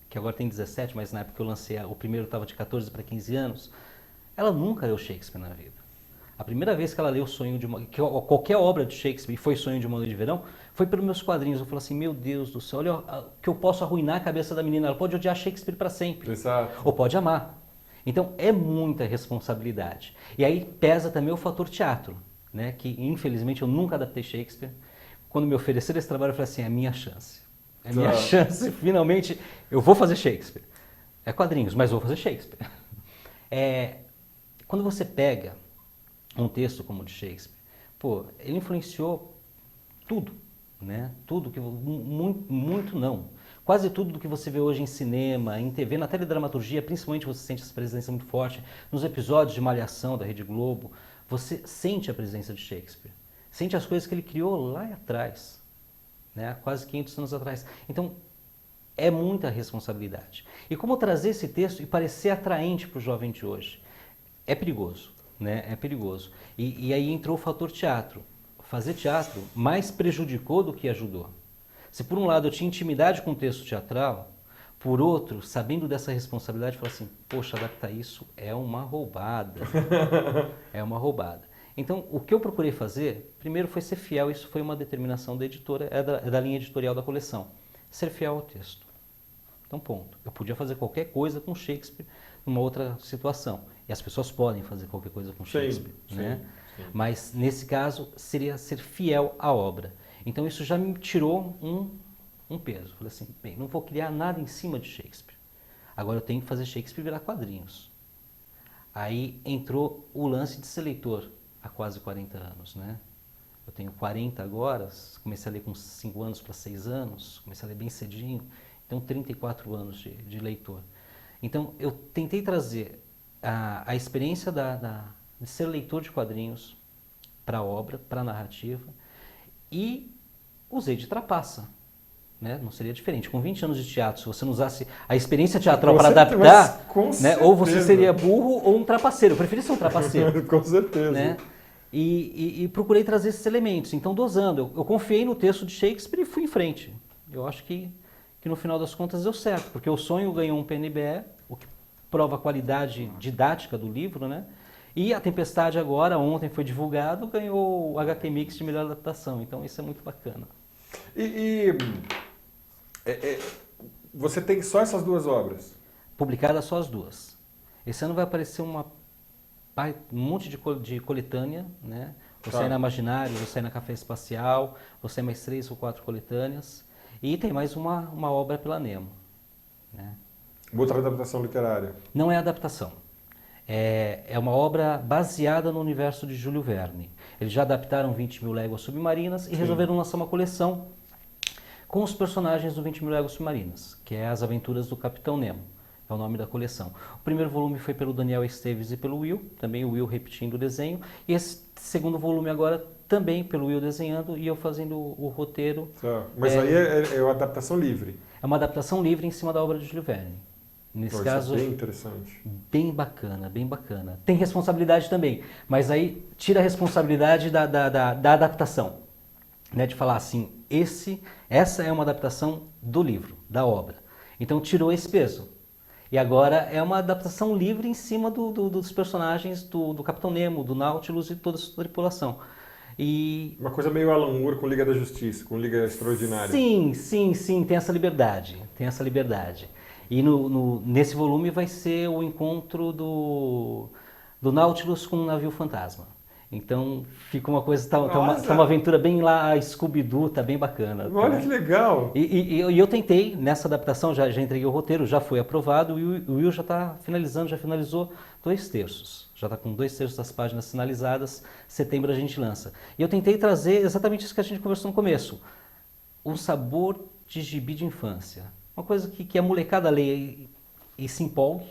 que agora tem 17, mas na época que eu lancei, o primeiro estava de 14 para 15 anos, ela nunca leu Shakespeare na vida. A primeira vez que ela leu qualquer obra de Shakespeare, e foi Sonho de uma Noite de Verão, foi pelos meus quadrinhos. Eu falei assim, meu Deus do céu, olha que eu posso arruinar a cabeça da menina. Ela pode odiar Shakespeare para sempre. Exato. Ou pode amar. Então, é muita responsabilidade. E aí pesa também o fator teatro, né? Que infelizmente eu nunca adaptei Shakespeare. Quando me ofereceram esse trabalho, eu falei assim, é a minha chance. É a minha chance, finalmente, eu vou fazer Shakespeare. É quadrinhos, mas vou fazer Shakespeare. Quando você pega um texto como o de Shakespeare, pô, ele influenciou tudo, né? Tudo que muito não. Quase tudo do que você vê hoje em cinema, em TV, na teledramaturgia, principalmente você sente essa presença muito forte. Nos episódios de Malhação da Rede Globo, você sente a presença de Shakespeare. Sente as coisas que ele criou lá atrás, né? Há quase 500 anos atrás. Então, é muita responsabilidade. E como trazer esse texto e parecer atraente para o jovem de hoje? É perigoso. Né? É perigoso. E aí entrou o fator teatro. Fazer teatro mais prejudicou do que ajudou. Se por um lado eu tinha intimidade com o texto teatral, por outro, sabendo dessa responsabilidade, eu falei assim, poxa, adaptar isso é uma roubada. É uma roubada. Então, o que eu procurei fazer, primeiro foi ser fiel, isso foi uma determinação da editora, é da linha editorial da coleção. Ser fiel ao texto. Então, ponto. Eu podia fazer qualquer coisa com Shakespeare numa outra situação. E as pessoas podem fazer qualquer coisa com Shakespeare, né? Sim. Mas, nesse caso, seria ser fiel à obra. Então, isso já me tirou um peso. Falei assim, bem, não vou criar nada em cima de Shakespeare. Agora eu tenho que fazer Shakespeare virar quadrinhos. Aí entrou o lance de ser leitor há quase 40 anos, né? Eu tenho 40 agora, comecei a ler com 5 anos para 6 anos, comecei a ler bem cedinho, então 34 anos de leitor. Então, eu tentei trazer a experiência de ser leitor de quadrinhos para a obra, para a narrativa, e usei de trapaça. Né? Não seria diferente. Com 20 anos de teatro, se você não usasse a experiência teatral para adaptar, né? Ou você seria burro ou um trapaceiro. Eu preferi ser um trapaceiro. Com certeza. Né? E procurei trazer esses elementos, então dosando. Eu confiei no texto de Shakespeare e fui em frente. Eu acho que no final das contas deu certo, porque o Sonho ganhou um PNBE, o que prova a qualidade didática do livro, né? E a Tempestade agora, ontem foi divulgado, ganhou o HQ Mix de melhor adaptação, então isso é muito bacana. Você tem só essas duas obras? Publicadas só as duas. Esse ano vai aparecer um monte de coletânea, né? Vou sair na Imaginário, vou sair na Café Espacial, vou sair mais 3 ou 4 coletâneas. E tem mais uma obra pela Nemo. Né? Outra adaptação literária? Não é adaptação. É uma obra baseada no universo de Júlio Verne. Eles já adaptaram 20 Mil Léguas Submarinas e resolveram lançar uma coleção com os personagens do 20 Mil Léguas Submarinas, que é As Aventuras do Capitão Nemo. É o nome da coleção. O primeiro volume foi pelo Daniel Esteves e pelo Will, também o Will repetindo o desenho. E esse segundo volume agora também pelo Will desenhando e eu fazendo o roteiro. Mas aí é uma adaptação livre? É uma adaptação livre em cima da obra de Júlio Verne. Nesse caso, bem interessante. Bem bacana, bem bacana. Tem responsabilidade também, mas aí tira a responsabilidade da adaptação. Né? De falar assim, essa é uma adaptação do livro, da obra. Então tirou esse peso. E agora é uma adaptação livre em cima dos personagens do Capitão Nemo, do Nautilus e toda a sua tripulação. Uma coisa meio Alan Moore com Liga da Justiça, com Liga Extraordinária. Sim, tem essa liberdade. E nesse volume vai ser o encontro do Nautilus com um navio fantasma. Então fica uma coisa, tá uma aventura bem lá, Scooby-Doo, tá bem bacana. Olha que legal! E eu tentei, nessa adaptação, já entreguei o roteiro, já foi aprovado, e o Will já está finalizando, já finalizou 2/3. Já está com 2/3 das páginas finalizadas, setembro a gente lança. E eu tentei trazer exatamente isso que a gente conversou no começo, um sabor de gibi de infância. Uma coisa que a molecada lê e se empolgue,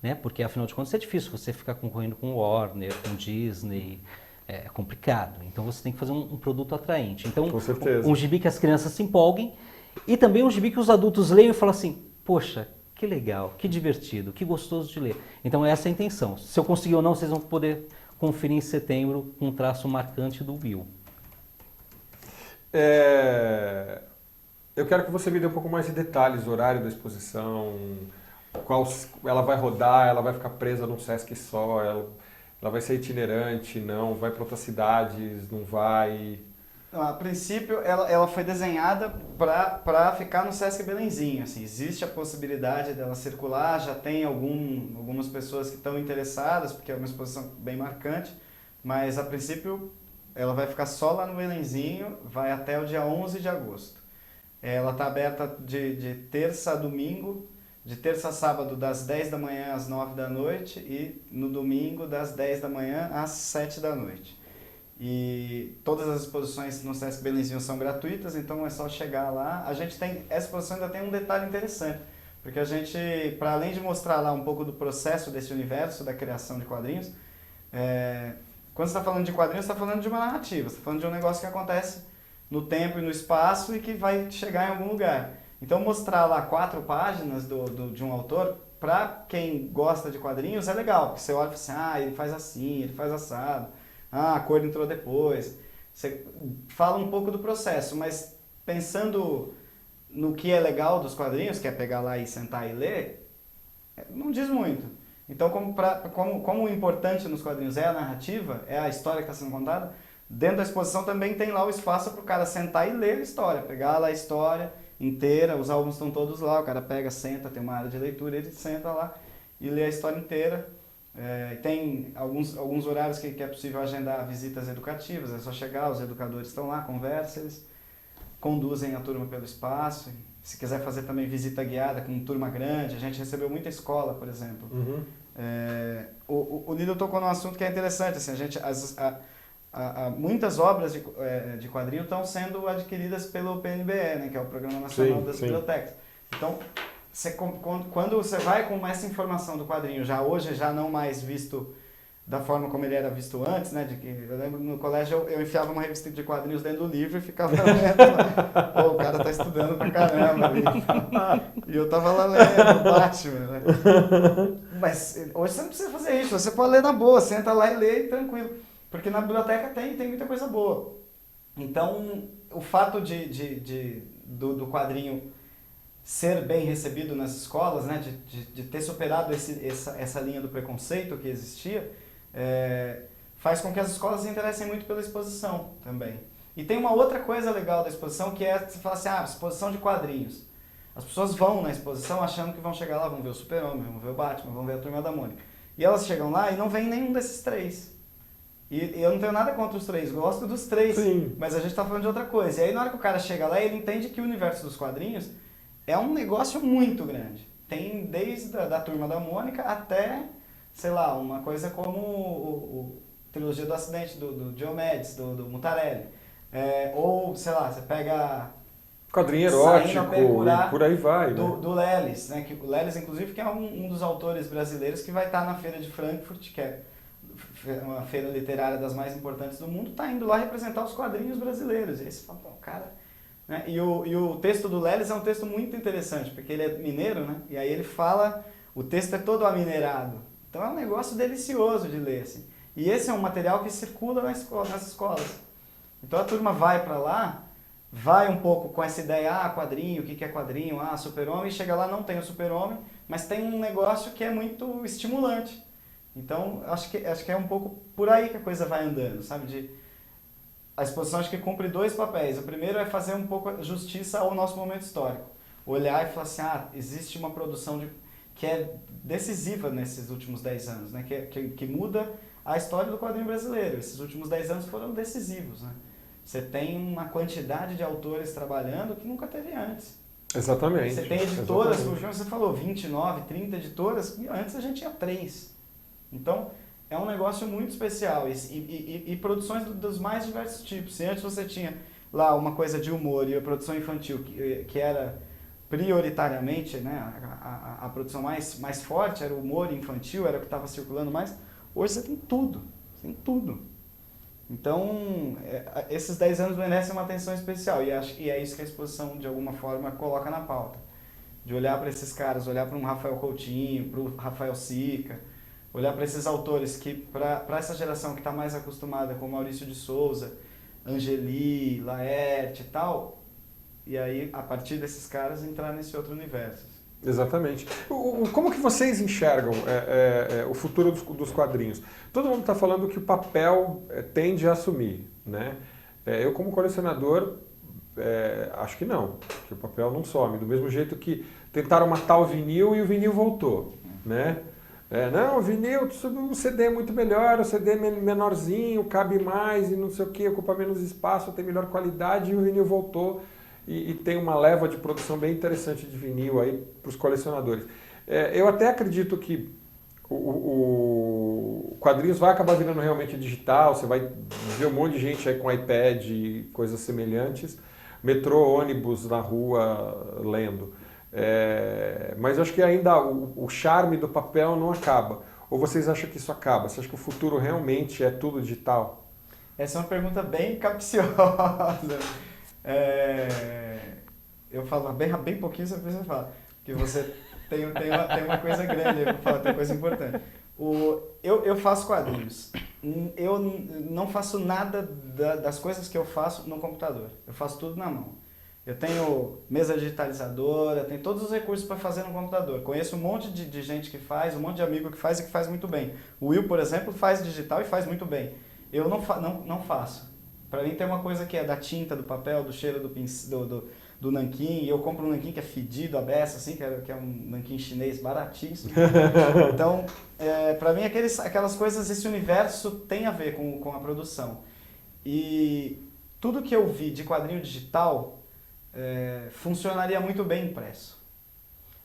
né? Porque afinal de contas é difícil você ficar concorrendo com Warner, com Disney. É complicado, então você tem que fazer um produto atraente. Então, com certeza. Um gibi que as crianças se empolguem e também um gibi que os adultos leiam e falam assim, poxa, que legal, que divertido, que gostoso de ler. Então essa é a intenção. Se eu conseguir ou não, vocês vão poder conferir em setembro um traço marcante do Will. Eu quero que você me dê um pouco mais de detalhes, horário da exposição, ela vai rodar, ela vai ficar presa num Sesc só, ela vai ser itinerante, não? Vai para outras cidades, não vai? Então, a princípio, ela foi desenhada para ficar no Sesc Belenzinho. Assim, existe a possibilidade dela circular, já tem algumas pessoas que estão interessadas, porque é uma exposição bem marcante, mas a princípio ela vai ficar só lá no Belenzinho, vai até o dia 11 de agosto. Ela está aberta de terça a domingo, de terça a sábado, das 10 da manhã às 9 da noite e no domingo, das 10 da manhã às 7 da noite. E todas as exposições no Sesc Belenzinho são gratuitas, então é só chegar lá. Essa exposição ainda tem um detalhe interessante, porque a gente, para além de mostrar lá um pouco do processo desse universo da criação de quadrinhos, quando você está falando de quadrinhos, você está falando de uma narrativa, você está falando de um negócio que acontece no tempo e no espaço e que vai chegar em algum lugar. Então mostrar lá 4 páginas de um autor, para quem gosta de quadrinhos, é legal, porque você olha e fala assim, ele faz assim, ele faz assado, a cor entrou depois. Você fala um pouco do processo, mas pensando no que é legal dos quadrinhos, que é pegar lá e sentar e ler, não diz muito. Então, como o importante nos quadrinhos é a narrativa, é a história que está sendo contada, dentro da exposição também tem lá o espaço para o cara sentar e ler a história, pegar lá a história inteira, os álbuns estão todos lá, o cara pega, senta, tem uma área de leitura, ele senta lá e lê a história inteira. Tem alguns horários que é possível agendar visitas educativas, é só chegar, os educadores estão lá, conversam, eles conduzem a turma pelo espaço. Se quiser fazer também visita guiada com turma grande, a gente recebeu muita escola, por exemplo. Uhum. O Lido tocou num assunto que é interessante, assim, muitas obras de quadrinho estão sendo adquiridas pelo PNBE, né, que é o Programa Nacional das Bibliotecas. Então, quando você vai com essa informação do quadrinho, hoje já não mais visto da forma como ele era visto antes, né, eu lembro no colégio eu enfiava uma revista de quadrinhos dentro do livro e ficava lendo. Pô, o cara tá estudando pra caramba ali. E eu tava lá lendo Batman, né? Mas hoje você não precisa fazer isso, você pode ler na boa, senta lá e lê tranquilo. Porque na biblioteca tem muita coisa boa. Então, o fato do quadrinho ser bem recebido nas escolas, né, de ter superado essa linha do preconceito que existia, faz com que as escolas se interessem muito pela exposição também. E tem uma outra coisa legal da exposição, que é, você fala assim, exposição de quadrinhos. As pessoas vão na exposição achando que vão chegar lá, vão ver o Super-Homem, vão ver o Batman, vão ver a Turma da Mônica. E elas chegam lá e não veem nenhum desses três. E eu não tenho nada contra os três, gosto dos três, Sim. mas a gente está falando de outra coisa. E aí na hora que o cara chega lá, ele entende que o universo dos quadrinhos é um negócio muito grande. Tem desde da Turma da Mônica até, sei lá, uma coisa como o Trilogia do Acidente, do Diomedes, do Mutarelli. Ou, sei lá, você pega... Quadrinho erótico, e por aí vai. Do Lelis, né? Que o Lelis, inclusive, que é um dos autores brasileiros que vai estar na Feira de Frankfurt, que é uma feira literária das mais importantes do mundo, está indo lá representar os quadrinhos brasileiros. E aí você fala, cara... Né? E o texto do Lelis é um texto muito interessante, porque ele é mineiro, né? E aí ele fala, o texto é todo amineirado. Então é um negócio delicioso de ler, assim. E esse é um material que circula nas escolas. Então a turma vai para lá, vai um pouco com essa ideia, quadrinho, o que é quadrinho, Super-Homem, e chega lá, não tem o Super-Homem, mas tem um negócio que é muito estimulante. Então acho que é um pouco por aí que a coisa vai andando, sabe? A exposição acho que cumpre dois papéis. O primeiro é fazer um pouco justiça ao nosso momento histórico. Olhar e falar assim, existe uma produção que é decisiva nesses últimos 10 anos, né? Que muda a história do quadrinho brasileiro. Esses últimos 10 anos foram decisivos, né? Você tem uma quantidade de autores trabalhando que nunca teve antes. Exatamente. Você tem editoras, como você falou, 29, 30 editoras, e antes a gente tinha 3. Então... é um negócio muito especial e produções dos mais diversos tipos. Se antes você tinha lá uma coisa de humor e a produção infantil que era prioritariamente, né, a produção mais forte era o humor infantil, era o que estava circulando mais, hoje você tem tudo. Então, esses 10 anos merecem uma atenção especial e é isso que a exposição, de alguma forma, coloca na pauta. De olhar para esses caras, olhar para um Rafael Coutinho, para o Rafael Sica, olhar para esses autores que, para essa geração que está mais acostumada com Maurício de Souza, Angeli, Laerte e tal, e aí, a partir desses caras, entrar nesse outro universo. Exatamente. Como que vocês enxergam o futuro dos quadrinhos? Todo mundo está falando que o papel tende a assumir, né? Eu, como colecionador, acho que não, que o papel não some. Do mesmo jeito que tentaram matar o vinil e o vinil voltou, né? Não, o vinil, um CD é muito melhor, o CD é menorzinho, cabe mais e não sei o que, ocupa menos espaço, tem melhor qualidade e o vinil voltou e tem uma leva de produção bem interessante de vinil aí para os colecionadores. Eu até acredito que o quadrinhos vai acabar virando realmente digital, você vai ver um monte de gente aí com iPad e coisas semelhantes, metrô, ônibus na rua lendo. Mas eu acho que ainda o charme do papel não acaba. Ou vocês acham que isso acaba? Você acha que o futuro realmente é tudo digital? Essa é uma pergunta bem capciosa. Eu falo bem pouquinho, você fala. Porque você tem uma coisa grande aí para falar, tem uma coisa importante. Eu faço quadrinhos. Eu não faço nada das coisas que eu faço no computador. Eu faço tudo na mão. Eu tenho mesa digitalizadora, tenho todos os recursos para fazer no computador. Conheço um monte de gente que faz, um monte de amigo que faz e que faz muito bem. O Will, por exemplo, faz digital e faz muito bem. Eu não faço. Para mim tem uma coisa que é da tinta, do papel, do cheiro do nanquim. E eu compro um nanquim que é fedido, a beça, assim, que é um nanquim chinês baratíssimo. Então, para mim aquelas coisas, esse universo tem a ver com a produção. E tudo que eu vi de quadrinho digital... funcionaria muito bem impresso.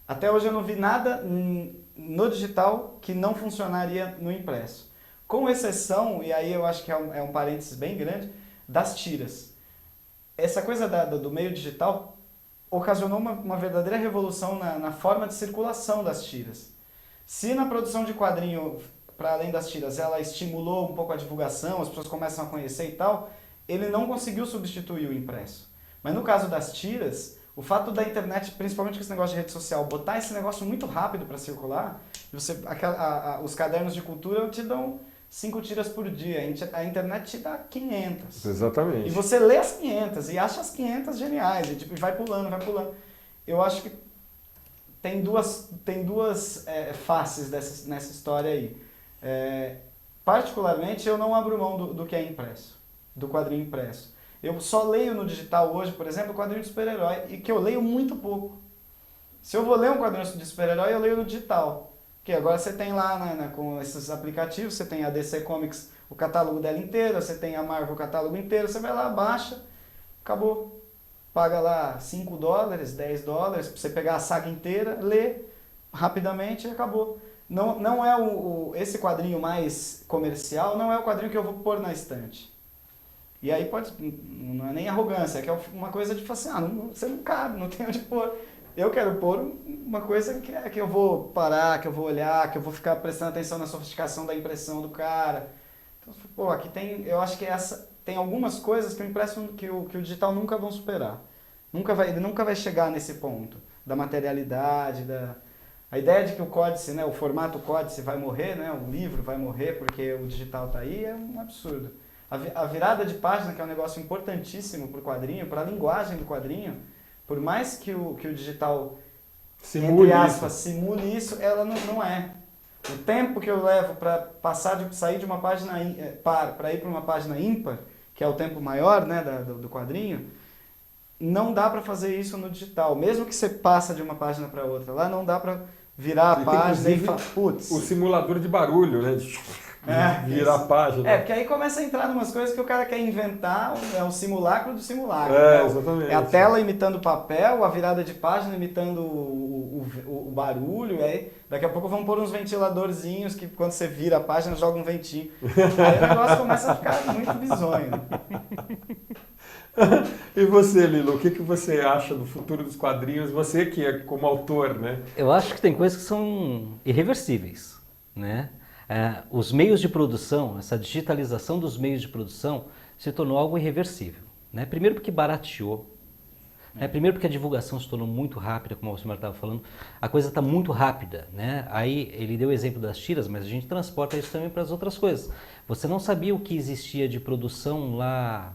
Até hoje eu não vi nada no digital que não funcionaria no impresso. Com exceção, e aí eu acho que é um parênteses bem grande, das tiras. Essa coisa do meio digital ocasionou uma verdadeira revolução na forma de circulação das tiras. Se na produção de quadrinho, para além das tiras, ela estimulou um pouco a divulgação, as pessoas começam a conhecer e tal, ele não conseguiu substituir o impresso. Mas no caso das tiras, o fato da internet, principalmente com esse negócio de rede social, botar esse negócio muito rápido para circular, os cadernos de cultura te dão 5 tiras por dia. A internet te dá 500. Exatamente. E você lê as 500 e acha as 500 geniais. E tipo, vai pulando, vai pulando. Eu acho que tem duas faces nessa história aí. Particularmente, eu não abro mão do que é impresso, do quadrinho impresso. Eu só leio no digital hoje, por exemplo, o quadrinho de super-herói, e que eu leio muito pouco. Se eu vou ler um quadrinho de super-herói, eu leio no digital. Porque agora você tem lá, com esses aplicativos, você tem a DC Comics, o catálogo dela inteiro, você tem a Marvel, o catálogo inteiro, você vai lá, baixa, acabou. Paga lá $5, $10, pra você pegar a saga inteira, lê rapidamente e acabou. Não é esse quadrinho mais comercial, não é o quadrinho que eu vou pôr na estante. E aí não é nem arrogância, é que é uma coisa de falar assim, você não cabe, não tem onde pôr. Eu quero pôr uma coisa que eu vou parar, que eu vou olhar, que eu vou ficar prestando atenção na sofisticação da impressão do cara. Então, aqui eu acho que tem algumas coisas que o impresso, que o digital nunca vão superar. Ele nunca vai chegar nesse ponto da materialidade, a ideia de que o códice, o formato códice vai morrer, o livro vai morrer porque o digital está aí, é um absurdo. A virada de página, que é um negócio importantíssimo para o quadrinho, para a linguagem do quadrinho, por mais que o digital, entre aspas, simule isso, ela não é. O tempo que eu levo para sair de uma página par para ir para uma página ímpar, que é o tempo maior do quadrinho, não dá para fazer isso no digital. Mesmo que você passa de uma página para outra, lá não dá para virar a página e falar, putz. O simulador de barulho, né? Virar a página. Porque aí começa a entrar em umas coisas que o cara quer inventar, é um simulacro do simulacro. Exatamente. É a tela imitando o papel, a virada de página imitando o barulho, aí daqui a pouco vão pôr uns ventiladorzinhos que quando você vira a página joga um ventinho. Aí o negócio começa a ficar muito bizonho. E você, Lilo, o que você acha do futuro dos quadrinhos? Você que é como autor, né? Eu acho que tem coisas que são irreversíveis, né? Os meios de produção, essa digitalização dos meios de produção se tornou algo irreversível, né? Primeiro porque barateou, né? Primeiro porque a divulgação se tornou muito rápida, como o Alcimar estava falando, a coisa está muito rápida, né? Aí ele deu o exemplo das tiras, mas a gente transporta isso também para as outras coisas. Você não sabia o que existia de produção lá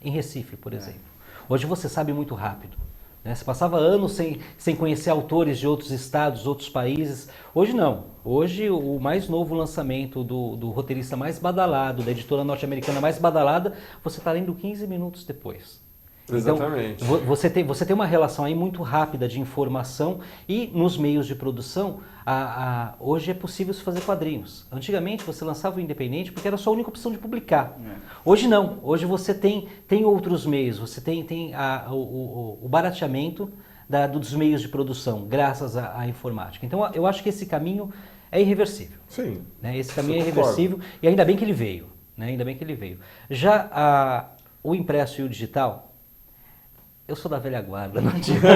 em Recife, por exemplo. Hoje você sabe muito rápido. Né? Você passava anos sem conhecer autores de outros estados, outros países. Hoje não. Hoje o mais novo lançamento do roteirista mais badalado, da editora norte-americana mais badalada, você está lendo 15 minutos depois. Exatamente. Então, você tem uma relação aí muito rápida de informação e nos meios de produção, hoje é possível se fazer quadrinhos. Antigamente você lançava o independente porque era a sua única opção de publicar. Hoje não. Hoje você tem outros meios, você tem o barateamento dos meios de produção, graças à informática. Então eu acho que esse caminho é irreversível. Sim. Né? Esse caminho é irreversível e ainda bem que ele veio. Né? Ainda bem que ele veio. Já o impresso e o digital, eu sou da velha guarda, não adianta.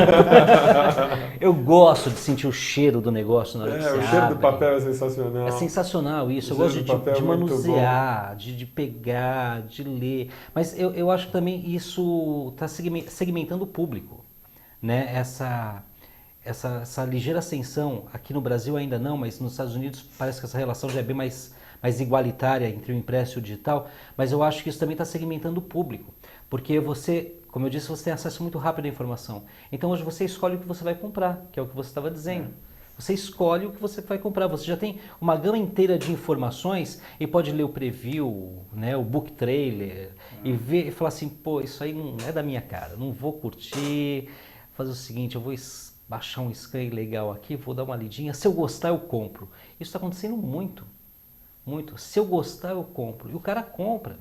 Eu gosto de sentir o cheiro do negócio na hora que você O abre. cheiro do papel é sensacional. É sensacional isso. Eu O gosto cheiro do papel de é muito manusear, de pegar, de ler. Mas eu acho que também isso está segmentando o público. Né? Essa ligeira ascensão, aqui no Brasil ainda não, mas nos Estados Unidos parece que essa relação já é bem mais igualitária entre o impresso e o digital. Mas eu acho que isso também está segmentando o público. Porque como eu disse, você tem acesso muito rápido à informação. Então hoje você escolhe o que você vai comprar, que é o que você estava dizendo. Você escolhe o que você vai comprar. Você já tem uma gama inteira de informações e pode ler o preview, né, o book trailer, e ver e falar assim, pô, isso aí não é da minha cara, não vou curtir. Fazer o seguinte, eu vou baixar um scan legal aqui, vou dar uma lidinha. Se eu gostar, eu compro. Isso está acontecendo muito. Muito. Se eu gostar, eu compro. E o cara compra.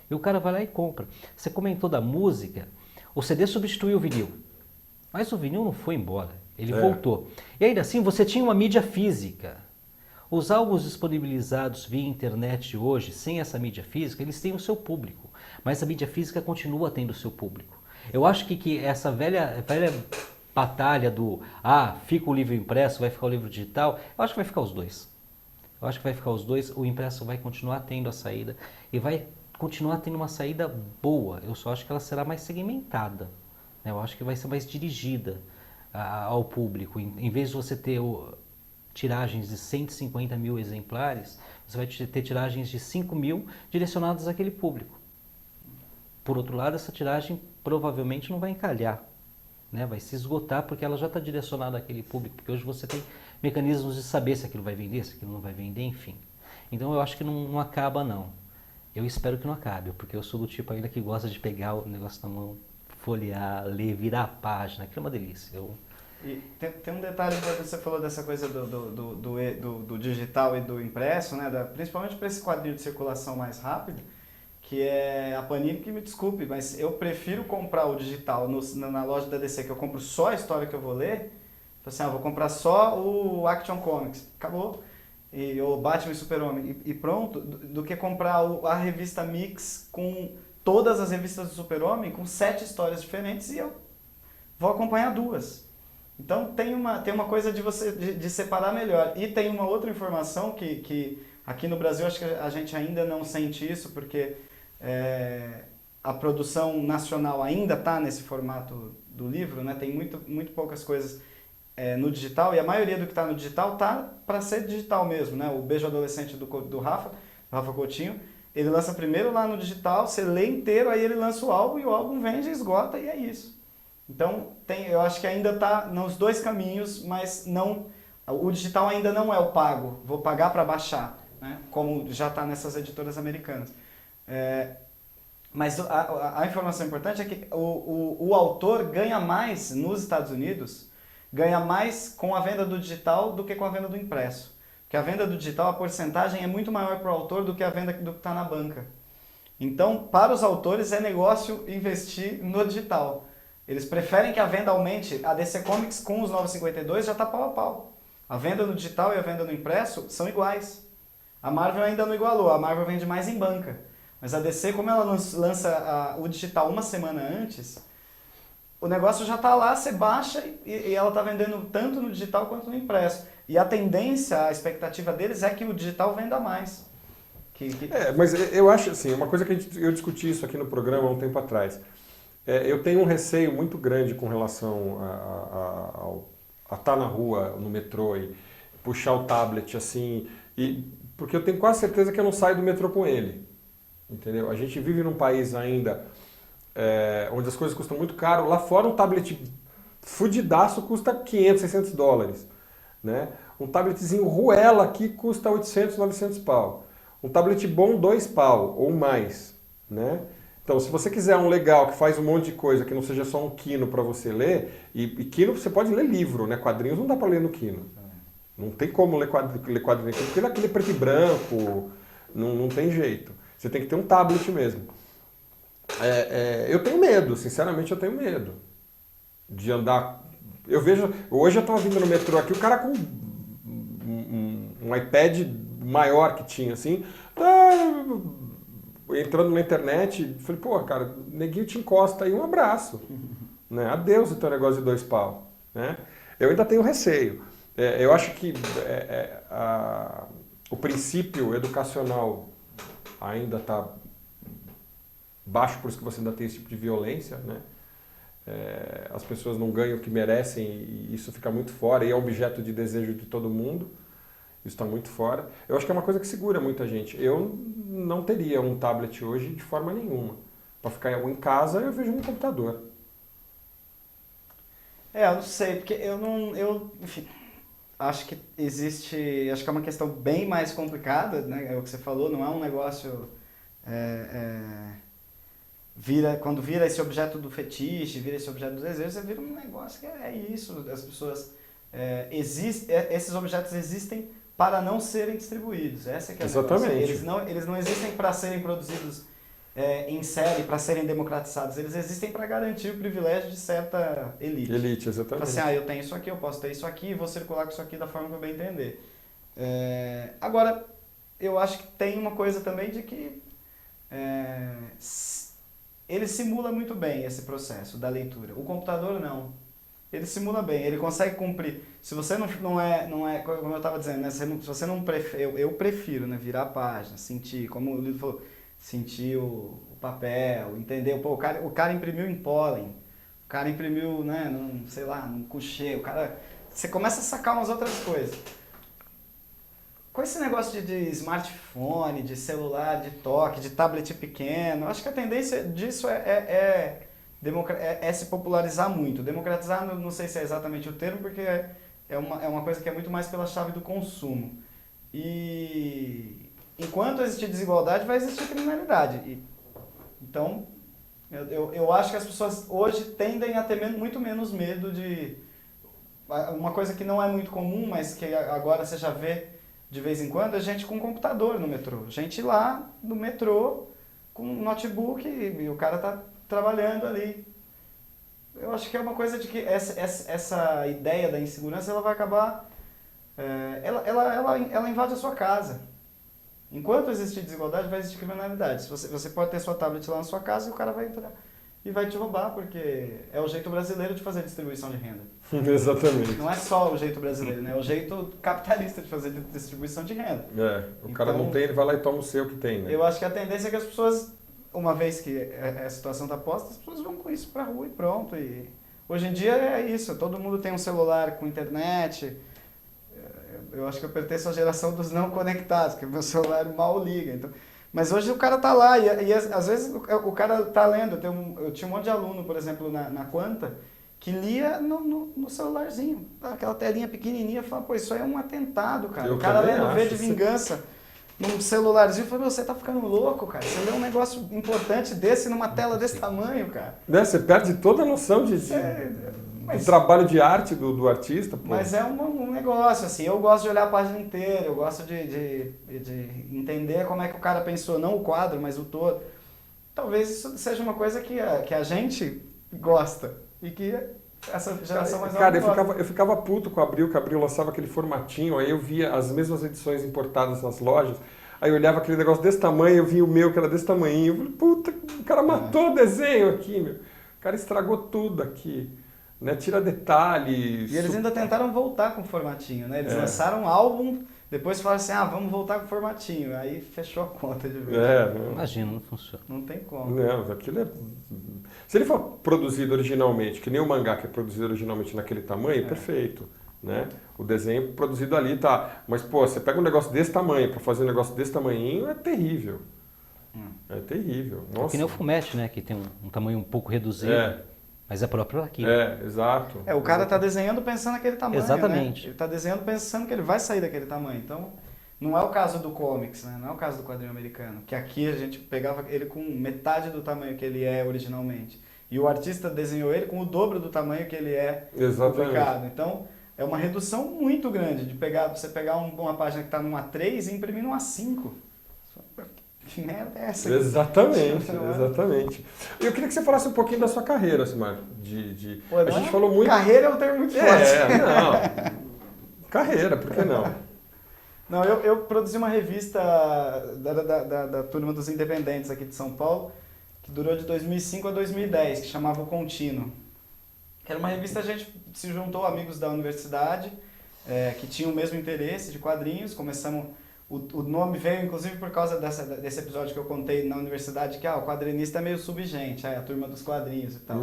E o cara vai lá e compra. Você comentou da música, o CD substituiu o vinil. Mas o vinil não foi embora, ele voltou. E ainda assim você tinha uma mídia física. Os álbuns disponibilizados via internet hoje, sem essa mídia física, eles têm o seu público. Mas a mídia física continua tendo o seu público. Eu acho que essa velha batalha fica o livro impresso, vai ficar o livro digital, eu acho que vai ficar os dois. Eu acho que vai ficar os dois, o impresso vai continuar tendo a saída e vai continuar tendo uma saída boa. Eu só acho que ela será mais segmentada. Né? Eu acho que vai ser mais dirigida ao público. Em vez de você ter tiragens de 150 mil exemplares, você vai ter tiragens de 5 mil direcionadas àquele público. Por outro lado, essa tiragem provavelmente não vai encalhar, né? Vai se esgotar porque ela já está direcionada àquele público, porque hoje você tem mecanismos de saber se aquilo vai vender, se aquilo não vai vender, enfim. Então eu acho que não acaba não. Eu espero que não acabe, porque eu sou do tipo ainda que gosta de pegar o negócio na mão, folhear, ler, virar a página, que é uma delícia. E tem um detalhe importante, você falou dessa coisa do digital e do impresso, né? Principalmente para esse quadrinho de circulação mais rápido, que é a Panini, que me desculpe, mas eu prefiro comprar o digital na loja da DC, que eu compro só a história que eu vou ler, assim, vou comprar só o Action Comics, acabou, e o Batman e Super-Homem, e pronto, do que comprar a revista Mix com todas as revistas do Super-Homem, com 7 histórias diferentes, e eu vou acompanhar 2. Então tem uma coisa de separar melhor. E tem uma outra informação que aqui no Brasil acho que a gente ainda não sente isso, porque a produção nacional ainda está nesse formato do livro, né? Tem muito poucas coisas no digital, e a maioria do que está no digital está para ser digital mesmo, né? O Beijo Adolescente do Rafa Coutinho, ele lança primeiro lá no digital, você lê inteiro, aí ele lança o álbum, e o álbum vende, esgota, e é isso. Então, eu acho que ainda está nos dois caminhos, mas o digital ainda não é o pago, vou pagar para baixar, né? Como já está nessas editoras americanas. Mas a informação importante é que o autor ganha mais nos Estados Unidos, ganha mais com a venda do digital do que com a venda do impresso. Porque a venda do digital, a porcentagem é muito maior para o autor do que a venda do que está na banca. Então, para os autores, é negócio investir no digital. Eles preferem que a venda aumente. A DC Comics com os 952 já está pau a pau. A venda no digital e a venda no impresso são iguais. A Marvel ainda não igualou, a Marvel vende mais em banca. Mas a DC, como ela lança o digital uma semana antes, o negócio já está lá, você baixa e ela está vendendo tanto no digital quanto no impresso. E a tendência, a expectativa deles é que o digital venda mais. Mas eu acho assim, uma coisa que eu discuti isso aqui no programa há um tempo atrás. Eu tenho um receio muito grande com relação a estar na rua, no metrô e puxar o tablet assim, porque eu tenho quase certeza que eu não saio do metrô com ele. Entendeu? A gente vive num país ainda onde as coisas custam muito caro. Lá fora um tablet fudidaço custa 500, 600 dólares. Né? Um tabletzinho Ruela aqui custa 800, 900 pau. Um tablet bom, 2 pau ou mais. Né? Então, se você quiser um legal que faz um monte de coisa, que não seja só um Kino para você ler, e Kino você pode ler livro, né? Quadrinhos não dá para ler no Kino. Não tem como ler quadrinho, porque naquele preto e branco, não tem jeito. Você tem que ter um tablet mesmo. Eu tenho medo, sinceramente eu tenho medo de andar. Eu vejo, hoje eu estava vindo no metrô aqui, o cara com um iPad maior que tinha, assim, entrando na internet, falei, pô, cara, neguinho te encosta aí, um abraço. Né? Adeus o teu negócio de 2 pau. Né? Eu ainda tenho receio. Eu acho que o princípio educacional ainda está baixo, por isso que você ainda tem esse tipo de violência, né? As pessoas não ganham o que merecem e isso fica muito fora, e é objeto de desejo de todo mundo, isso está muito fora. Eu acho que é uma coisa que segura muita gente. Eu não teria um tablet hoje de forma nenhuma. Para ficar em casa, eu vejo no computador. Eu não sei, porque enfim, acho que é uma questão bem mais complicada, né? É o que você falou, não é um negócio... quando vira esse objeto do fetiche, vira esse objeto do desejo, você vira um negócio que é isso. As pessoas... esses objetos existem para não serem distribuídos. Essa é que é a Exatamente. Eles não existem para serem produzidos em série, para serem democratizados. Eles existem para garantir o privilégio de certa elite. Elite, exatamente. Assim, eu tenho isso aqui, eu posso ter isso aqui, e vou circular com isso aqui da forma que eu bem entender. Agora, eu acho que tem uma coisa também de que ele simula muito bem esse processo da leitura. O computador não. Ele simula bem, ele consegue cumprir. Se você não é como eu estava dizendo, né? Se você não eu prefiro, né, virar a página, sentir, como o livro falou, sentir o papel, entender. Pô, o cara imprimiu em pólen, o cara imprimiu, né, num couchê, você começa a sacar umas outras coisas. com esse negócio de smartphone, de celular, de toque, de tablet pequeno, acho que a tendência disso é se popularizar muito. Democratizar, não sei se é exatamente o termo, porque é uma coisa que é muito mais pela chave do consumo. E enquanto existir desigualdade, vai existir criminalidade. Então, eu acho que as pessoas hoje tendem a ter muito menos medo de... Uma coisa que não é muito comum, mas que agora você já vê de vez em quando, é gente com computador no metrô. Gente lá no metrô com um notebook e o cara tá trabalhando ali. Eu acho que é uma coisa de que essa ideia da insegurança ela vai acabar... ela invade a sua casa. Enquanto existir desigualdade, vai existir criminalidade. Você pode ter sua tablet lá na sua casa e o cara vai entrar e vai te roubar, porque é o jeito brasileiro de fazer distribuição de renda. Exatamente. Não é só o jeito brasileiro, né? É o jeito capitalista de fazer distribuição de renda. O cara não tem, ele vai lá e toma o seu que tem, né? Eu acho que a tendência é que as pessoas, uma vez que a situação está posta, as pessoas vão com isso pra rua e pronto. E hoje em dia é isso, todo mundo tem um celular com internet. Eu acho que eu pertenço à geração dos não conectados, que o meu celular mal liga. Então... Mas hoje o cara tá lá e às vezes o cara tá lendo. Eu tinha um monte de aluno, por exemplo, na Quanta, que lia no celularzinho, aquela telinha pequenininha, falava, pô, isso aí é um atentado, cara. O cara lendo V de Vingança num celularzinho, falou, você tá ficando louco, cara. Você lê um negócio importante desse numa tela desse tamanho, cara. Você perde toda a noção de trabalho de arte do artista. Pô. Mas é um negócio, assim, eu gosto de olhar a página inteira, eu gosto de entender como é que o cara pensou, não o quadro, mas o todo. Talvez isso seja uma coisa que a gente gosta e que essa geração mais nova Cara, eu ficava puto com o Abril, que o Abril lançava aquele formatinho, aí eu via as mesmas edições importadas nas lojas, aí eu olhava aquele negócio desse tamanho, eu via o meu que era desse tamanho, eu falei, puta, o cara matou o desenho aqui, meu. O cara estragou tudo aqui. Né, tira detalhes. E eles ainda tentaram voltar com o formatinho, né? Eles lançaram um álbum, depois falaram assim, vamos voltar com o formatinho. Aí fechou a conta de vez. Imagina, não funciona. Não tem como. Não, aquilo é... Se ele for produzido originalmente, que nem o mangá que é produzido originalmente naquele tamanho, perfeito. Né? O desenho produzido ali tá... Mas, pô, você pega um negócio desse tamanho para fazer um negócio desse tamanhinho, é terrível. É terrível. Nossa. É que nem o Fumete, né? Que tem um tamanho um pouco reduzido. Mas é próprio aqui. Exato. O cara está desenhando pensando naquele tamanho. Exatamente. Né? Ele está desenhando pensando que ele vai sair daquele tamanho. Então, não é o caso do comics, né? Não é o caso do quadrinho americano. Que aqui a gente pegava ele com metade do tamanho que ele é originalmente. E o artista desenhou ele com o dobro do tamanho que ele é publicado. Então, é uma redução muito grande de você pegar uma página que está numa 3 e imprimir numa 5. Que merda é essa? Exatamente. Eu queria que você falasse um pouquinho da sua carreira, Simar. A gente falou muito... Carreira é um termo muito forte. Carreira, por que não? Não, eu produzi uma revista da Turma dos Independentes aqui de São Paulo, que durou de 2005 a 2010, que chamava O Contínuo. Era uma revista, a gente se juntou, amigos da universidade, que tinham o mesmo interesse de quadrinhos, começamos... O nome veio, inclusive, por causa desse episódio que eu contei na universidade, que o quadrinista é meio subgente, a turma dos quadrinhos e tal.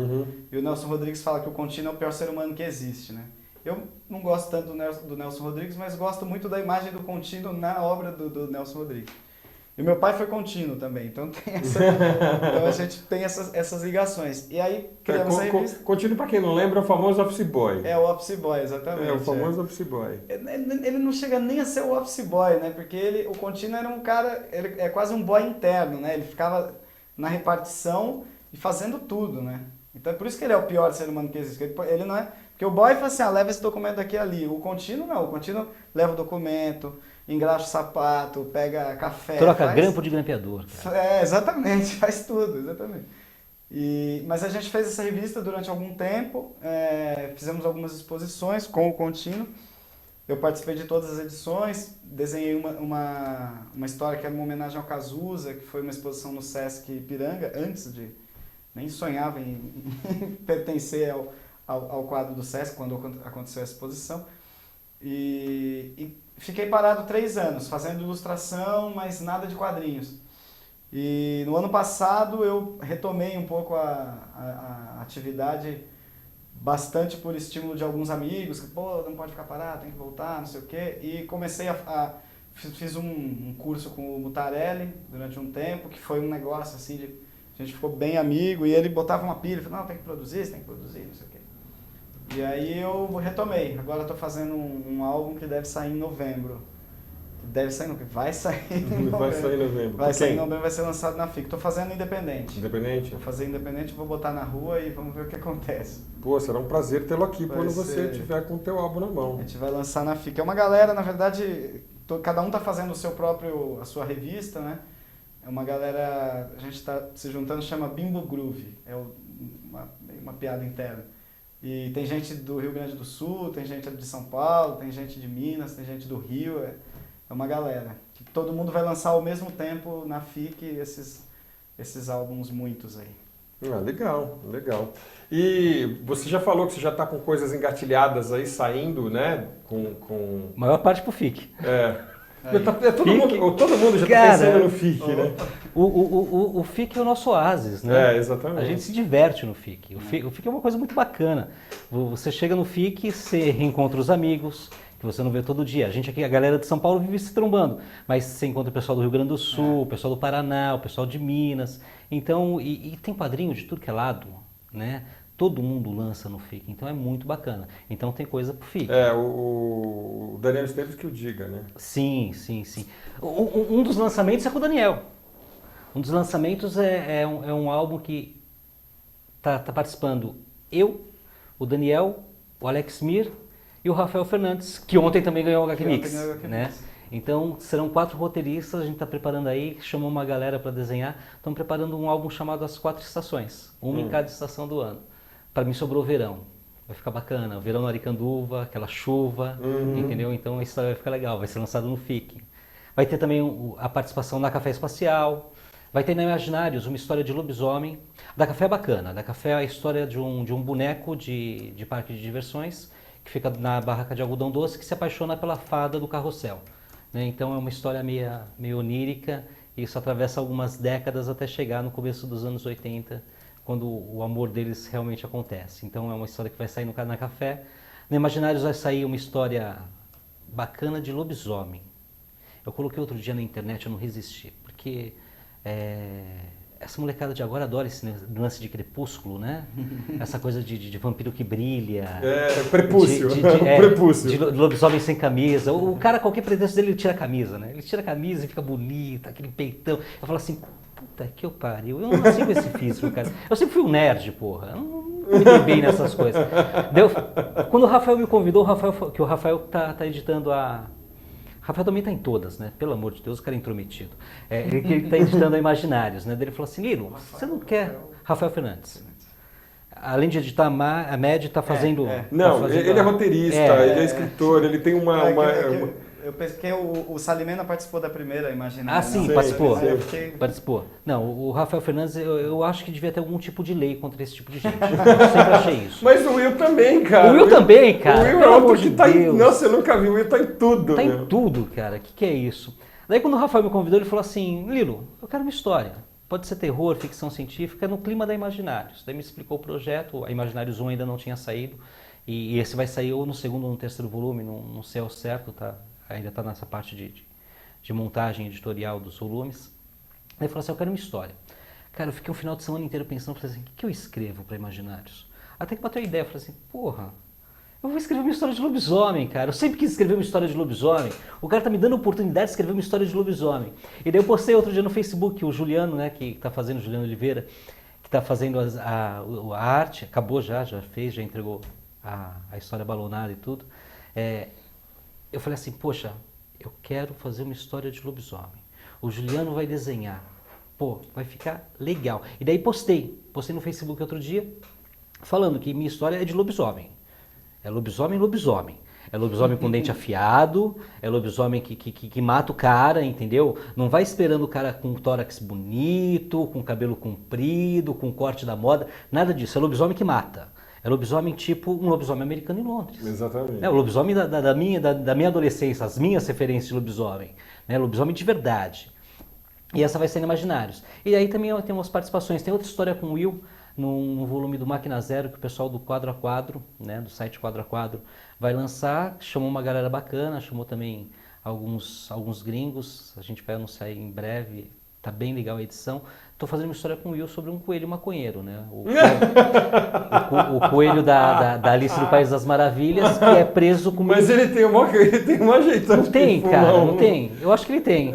E o Nelson Rodrigues fala que o Contínuo é o pior ser humano que existe, né? Eu não gosto tanto do Nelson Rodrigues, mas gosto muito da imagem do Contínuo na obra do Nelson Rodrigues. E meu pai foi contínuo também, então então a gente tem essas ligações. E aí criamos a revista. Contínuo, para quem não lembra, é o famoso Office Boy. É o Office Boy, exatamente. É o famoso Office Boy. Ele não chega nem a ser o Office Boy, né? Porque o Contínuo era um cara, ele é quase um boy interno, né? Ele ficava na repartição e fazendo tudo, né? Então é por isso que ele é o pior ser humano que existe. Ele não é... Porque o boy fala assim, leva esse documento daqui e ali. O Contínuo não, o Contínuo leva o documento... engraxa o sapato, pega café... Troca grampo de grampeador. Exatamente, faz tudo, exatamente. Mas a gente fez essa revista durante algum tempo, fizemos algumas exposições com o Contínuo. Eu participei de todas as edições, desenhei uma história que era uma homenagem ao Cazuza, que foi uma exposição no Sesc Ipiranga, antes de... Nem sonhava em pertencer ao quadro do Sesc, quando aconteceu a exposição. E fiquei parado 3 anos, fazendo ilustração, mas nada de quadrinhos. E no ano passado eu retomei um pouco a atividade, bastante por estímulo de alguns amigos, que não pode ficar parado, tem que voltar, não sei o quê. E comecei fiz um curso com o Mutarelli durante um tempo, que foi um negócio assim, a gente ficou bem amigo, e ele botava uma pilha, falou, não, tem que produzir, você tem que produzir, não sei o quê. E aí eu retomei, agora estou fazendo um álbum que deve sair em novembro. Deve sair, vai sair em novembro. Vai sair em novembro. Vai sair em novembro, vai ser lançado na FIC. Estou fazendo independente. Independente? Vou fazer independente, vou botar na rua e vamos ver o que acontece. Pô, será um prazer tê-lo aqui quando você tiver com o teu álbum na mão. A gente vai lançar na FIC. É uma galera, na verdade, cada um está fazendo a sua revista, né? É uma galera, a gente está se juntando, chama Bimbo Groove. É uma piada interna. E tem gente do Rio Grande do Sul, tem gente de São Paulo, tem gente de Minas, tem gente do Rio. É uma galera. Que todo mundo vai lançar ao mesmo tempo na FIC esses álbuns muitos aí. Ah, legal, legal. E você já falou que você já está com coisas engatilhadas aí saindo, né? Maior parte pro FIC. Todo mundo já está pensando no FIC, né? O FIC é o nosso oásis, né? Exatamente. A gente se diverte no FIC. O FIC é uma coisa muito bacana. Você chega no FIC, você reencontra os amigos, que você não vê todo dia. A gente aqui, a galera de São Paulo vive se trombando, mas você encontra o pessoal do Rio Grande do Sul, o pessoal do Paraná, o pessoal de Minas. Então, e tem padrinho de tudo que é lado, né? Todo mundo lança no FIC, então é muito bacana. Então tem coisa pro FIC. O Daniel Esteves que o diga, né? Sim. Um dos lançamentos é com o Daniel. Um dos lançamentos é um álbum que tá participando eu, o Daniel, o Alex Mir e o Rafael Fernandes, que ontem também ganhou o HQ Mix, né? Então serão 4 roteiristas, a gente está preparando aí, chamou uma galera para desenhar, estamos preparando um álbum chamado As 4 Estações, uma em cada estação do ano. Para mim sobrou o verão, vai ficar bacana, o verão no Aricanduva, aquela chuva, entendeu? Então a história vai ficar legal, vai ser lançado no FIC. Vai ter também a participação da Café Espacial, vai ter na Imaginários uma história de lobisomem. Da Café é bacana, da Café é a história de um boneco de parque de diversões, que fica na barraca de algodão doce, que se apaixona pela fada do carrossel. Né? Então é uma história meio onírica, e isso atravessa algumas décadas até chegar no começo dos anos 80, quando o amor deles realmente acontece. Então é uma história que vai sair na Café. No Imaginários vai sair uma história bacana de lobisomem. Eu coloquei outro dia na internet, eu não resisti, porque essa molecada de agora adora esse lance de crepúsculo, né? Essa coisa de vampiro que brilha. Prepúcio. Prepúcio. De lobisomem sem camisa. O cara, qualquer pretexto dele, ele tira a camisa, né? Ele tira a camisa e fica bonito, aquele peitão. Eu falo assim, puta que eu pariu, eu não nasci com esse físico, cara. Eu sempre fui um nerd, porra. Eu não me dei bem nessas coisas. Quando o Rafael me convidou, que o Rafael tá editando Rafael também está em todas, né? Pelo amor de Deus, o cara é intrometido. Ele está editando a Imaginários, né? Ele falou assim, Lilo, você não quer... Rafael Fernandes. Além de editar, a Med está fazendo... Não, ele é roteirista, ele é escritor, ele tem uma... Eu pensei que o Salimena participou da primeira Imaginários. Ah, sim, participou. Participou. Não, o Rafael Fernandes, eu acho que devia ter algum tipo de lei contra esse tipo de gente. Eu sempre achei isso. Mas o Will também, cara. O Will também, cara. O Will é outro que tá em... Nossa, eu nunca vi. O Will tá em tudo. Tá em tudo, cara. O que é isso? Daí quando o Rafael me convidou, ele falou assim, Lilo, eu quero uma história. Pode ser terror, ficção científica, no clima da Imaginários. Daí me explicou o projeto, a Imaginários 1 ainda não tinha saído. E esse vai sair ou no segundo ou no terceiro volume, não sei ao certo, tá? Ainda está nessa parte de montagem editorial dos volumes. Aí ele falou assim, eu quero uma história. Cara, eu fiquei um final de semana inteiro pensando, falei assim, o que eu escrevo para Imaginários? Até que bateu a ideia, eu falei assim, porra, eu vou escrever uma história de lobisomem, cara. Eu sempre quis escrever uma história de lobisomem. O cara tá me dando a oportunidade de escrever uma história de lobisomem. E daí eu postei outro dia no Facebook, o Juliano, né, o Juliano Oliveira, que está fazendo a arte, acabou já fez, já entregou a história balonada e tudo. Eu falei assim, poxa, eu quero fazer uma história de lobisomem. O Juliano vai desenhar. Pô, vai ficar legal. E daí postei no Facebook outro dia, falando que minha história é de lobisomem. É lobisomem. É lobisomem com dente afiado, é lobisomem que mata o cara, entendeu? Não vai esperando o cara com tórax bonito, com cabelo comprido, com corte da moda, nada disso. É lobisomem que mata. É lobisomem tipo um lobisomem americano em Londres. Exatamente. O lobisomem da minha adolescência, as minhas referências de lobisomem. Né? Lobisomem de verdade. E essa vai ser no Imaginários. E aí também tem umas participações. Tem outra história com o Will, num volume do Máquina Zero, que o pessoal do Quadro a Quadro, né, do site Quadro a Quadro, vai lançar. Chamou uma galera bacana, chamou também alguns gringos, a gente vai anunciar em breve, tá bem legal a edição. Estou fazendo uma história com o Will sobre um coelho maconheiro, né? O coelho da Alice do País das Maravilhas, que é preso com... Mas ele tem uma jeitão Não de tem, fumar cara, um. não tem. Eu acho que ele tem.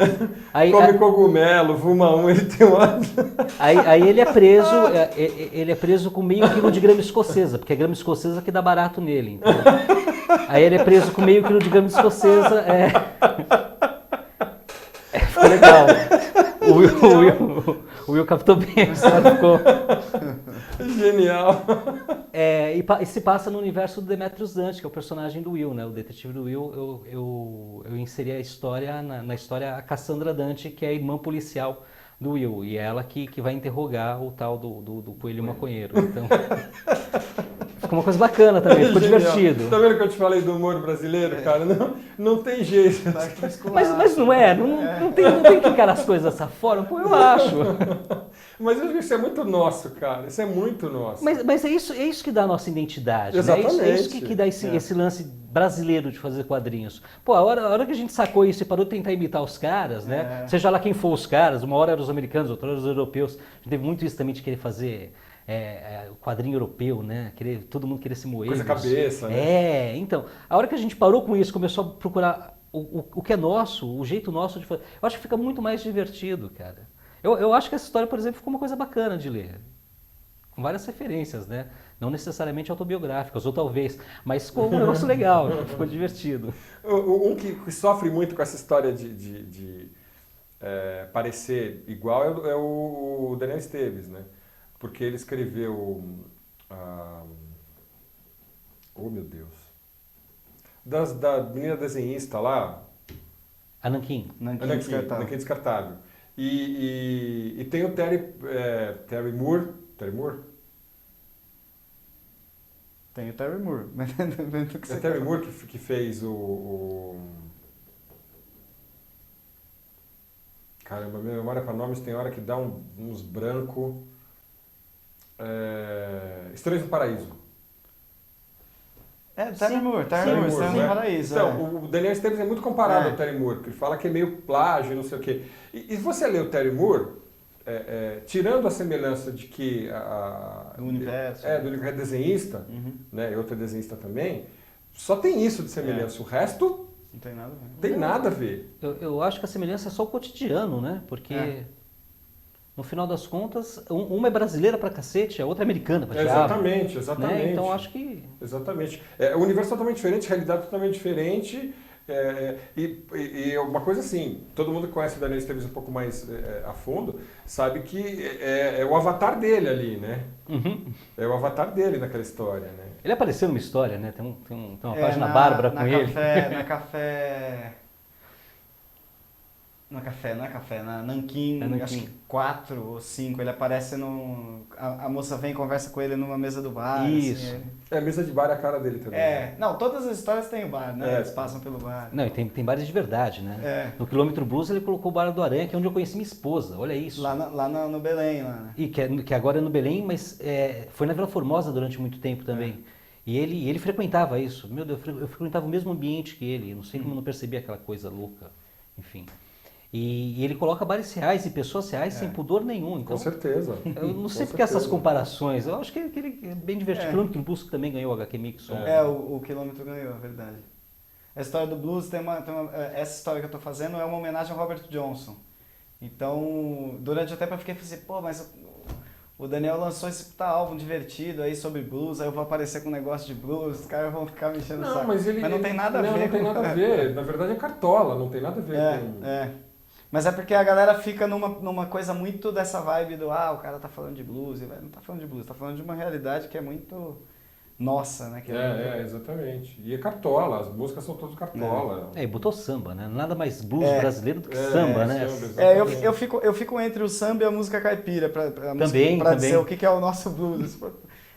Come cogumelo, fuma um, ele tem uma... Aí ele é preso com meio quilo de grama escocesa, porque é grama escocesa que dá barato nele. Então. Aí ele é preso com meio quilo de grama escocesa. Ficou legal. O Will captou bem, a história ficou... Genial. E se passa no universo do Demetrius Dante, que é o personagem do Will, né? O detetive do Will. Eu inseri a história na história a Cassandra Dante, que é a irmã policial do Will, e é ela que vai interrogar o tal do coelho maconheiro. Então, ficou uma coisa bacana também, ficou Genial. divertido. Tá vendo que eu te falei do humor brasileiro, cara? Não tem jeito. Mas não é, não tem que encarar as coisas dessa forma, pô, eu acho. Mas eu acho que isso é muito nosso, cara. Isso é muito nosso. Mas é isso que dá a nossa identidade, Exatamente. né? É isso que dá esse lance brasileiro de fazer quadrinhos. Pô, a hora que a gente sacou isso e parou de tentar imitar os caras, né? Seja lá quem for os caras, uma hora eram os americanos, outra hora os europeus. A gente teve muito isso também de querer fazer o quadrinho europeu, né? Todo mundo querer se moer. Coisa cabeça, né? Então, a hora que a gente parou com isso, começou a procurar o que é nosso, o jeito nosso de fazer, eu acho que fica muito mais divertido, cara. Eu acho que essa história, por exemplo, ficou uma coisa bacana de ler. Com várias referências, né? Não necessariamente autobiográficas, ou talvez, mas ficou um negócio legal, ficou divertido. Um que sofre muito com essa história de parecer igual é o Daniel Esteves, né? Porque ele escreveu... oh, meu Deus. Da menina desenhista lá... A Nanquim. Nanquim Descartável. E tem o Terry Moore. Terry Moore? Tem o Terry Moore. É o Terry Moore que fez Caramba, minha memória para nomes tem hora que dá uns branco. Estranhos no Paraíso. Terry Moore, Estranhos no Paraíso. Então, o Daniel Esteves é muito comparado ao Terry Moore, porque ele fala que é meio plágio, não sei o quê. E você lê o Terry Moore, tirando a semelhança de que do universo. Do universo desenhista, né, e outro desenhista também, só tem isso de semelhança. O resto não tem nada a ver. Tem nada a ver. Eu acho que a semelhança é só o cotidiano, né? Porque no final das contas, uma é brasileira pra cacete, a outra é americana pra diabo. Exatamente. Né? Então acho que... Exatamente. O universo é totalmente diferente, a realidade é totalmente diferente. E uma coisa assim, todo mundo que conhece o Daniel Esteves um pouco mais a fundo, sabe que é o avatar dele ali, né? É o avatar dele naquela história, né? Ele apareceu numa história, né? Tem uma página bárbara com ele. Na Nanquim, acho que 4 ou 5, ele aparece a moça vem e conversa com ele numa mesa do bar. Isso. Assim, a mesa de bar é a cara dele também. Não, todas as histórias têm o bar, né? Eles passam pelo bar. Não, e tem bares de verdade, né? No Quilômetro Blues ele colocou o Bar do Aranha, que é onde eu conheci minha esposa, olha isso. Lá no Belém, lá, né? E que agora é no Belém, mas foi na Vila Formosa durante muito tempo também. E ele frequentava isso. Meu Deus, eu frequentava o mesmo ambiente que ele, não sei como eu não percebia aquela coisa louca, enfim. E ele coloca bares reais e pessoas reais sem pudor nenhum. Então, com certeza. Eu não sei porque essas comparações. Eu acho que ele é bem divertido. O Quilômetro Blues que também ganhou o HQ Mix. O Quilômetro ganhou, é verdade. A história do blues essa história que eu estou fazendo é uma homenagem ao Robert Johnson. Então, durante o tempo eu fiquei assim, mas o Daniel lançou esse álbum divertido aí sobre blues, aí eu vou aparecer com um negócio de blues, os caras vão ficar me enchendo o saco. Mas não tem nada a ver. Não tem nada a ver. Na verdade é cartola, não tem nada a ver com... Mas é porque a galera fica numa coisa muito dessa vibe do o cara tá falando de blues, e não tá falando de blues, tá falando de uma realidade que é muito nossa, né? Exatamente. E é cartola, as músicas são todas cartola. E botou samba, né? Nada mais blues brasileiro do que samba, né? Eu fico entre o samba e a música caipira pra dizer o que é o nosso blues.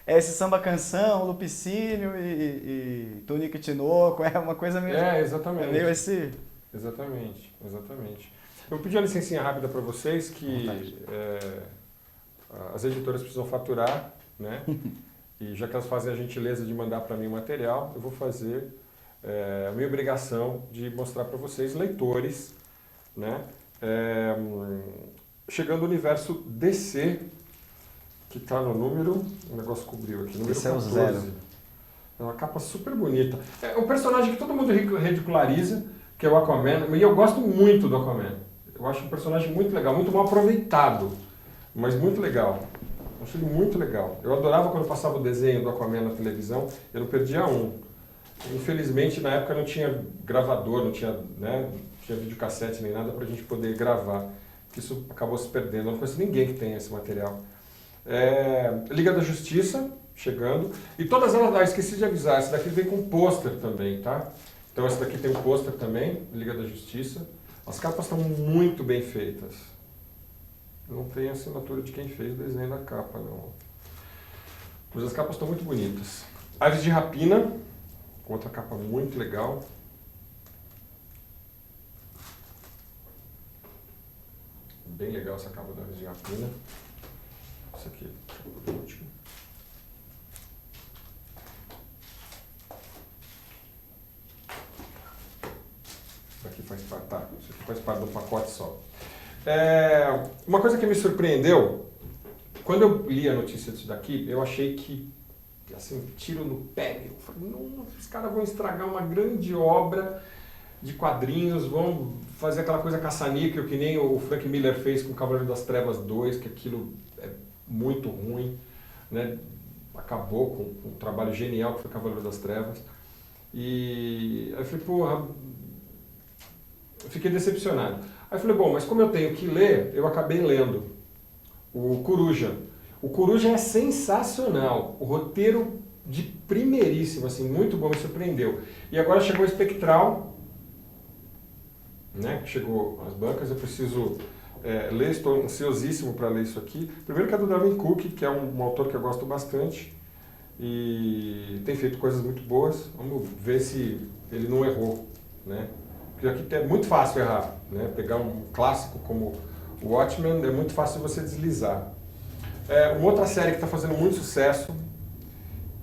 É esse samba canção, Lupicínio e Tunico e Tinoco, é uma coisa meio... exatamente. É meio esse... Exatamente. Eu pedi uma licencinha rápida para vocês, que as editoras precisam faturar, né? E já que elas fazem a gentileza de mandar para mim o material, eu vou fazer É a minha obrigação de mostrar para vocês, leitores, né? Chegando ao universo DC, que está no número... O negócio cobriu aqui, número Esse é o 14. zero. É uma capa super bonita. É um personagem que todo mundo ridiculariza, que é o Aquaman, e eu gosto muito do Aquaman. Eu acho um personagem muito legal, muito mal aproveitado, mas muito legal. Eu acho ele muito legal. Eu adorava quando passava o desenho do Aquaman na televisão, eu não perdia um. Infelizmente, na época não tinha gravador, não tinha, né, não tinha videocassete nem nada para a gente poder gravar. Isso acabou se perdendo. Eu não conheço ninguém que tenha esse material. Liga da Justiça, chegando. E todas elas, esqueci de avisar, essa daqui vem com pôster também, tá? Então essa daqui tem um pôster também, Liga da Justiça. As capas estão muito bem feitas. Não tem a assinatura de quem fez o desenho da capa, não. Mas as capas estão muito bonitas. Aves de Rapina, outra capa muito legal. Bem legal essa capa da Aves de Rapina. Isso aqui, por último. Isso aqui faz parte, tá, isso aqui faz parte do pacote só. Uma coisa que me surpreendeu, quando eu li a notícia disso daqui, eu achei que, assim, tiro no pé. Eu falei, não, os caras vão estragar uma grande obra de quadrinhos, vão fazer aquela coisa caça-níquel que nem o Frank Miller fez com o Cavaleiro das Trevas 2, que aquilo é muito ruim, né? Acabou com um trabalho genial que foi o Cavaleiro das Trevas. E aí eu falei, porra, eu fiquei decepcionado. Aí eu falei, bom, mas como eu tenho que ler, eu acabei lendo o Coruja. O Coruja é sensacional, o roteiro de primeiríssimo, assim, muito bom, me surpreendeu. E agora chegou o Espectral, né, que chegou às bancas, eu preciso ler, estou ansiosíssimo para ler isso aqui. Primeiro que é do Darwin Cook, que é um autor que eu gosto bastante e tem feito coisas muito boas. Vamos ver se ele não errou, né? Porque aqui é muito fácil errar, né? Pegar um clássico como o Watchmen é muito fácil você deslizar. Uma outra série que está fazendo muito sucesso,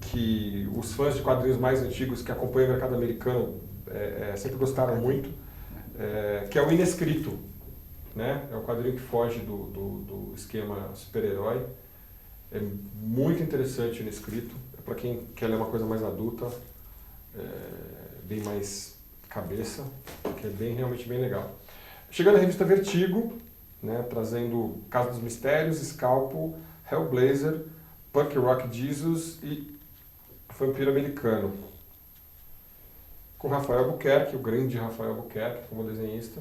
que os fãs de quadrinhos mais antigos que acompanham o mercado americano sempre gostaram muito, que é o Inescrito, né? É um quadrinho que foge do esquema super-herói. É muito interessante o Inescrito. É para quem quer ler uma coisa mais adulta, bem mais cabeça, que é realmente bem legal. Chegando a revista Vertigo, né, trazendo Casa dos Mistérios, Scalpo, Hellblazer, Punk Rock Jesus e Vampiro Americano. Com Rafael Albuquerque, o grande Rafael Albuquerque, como desenhista.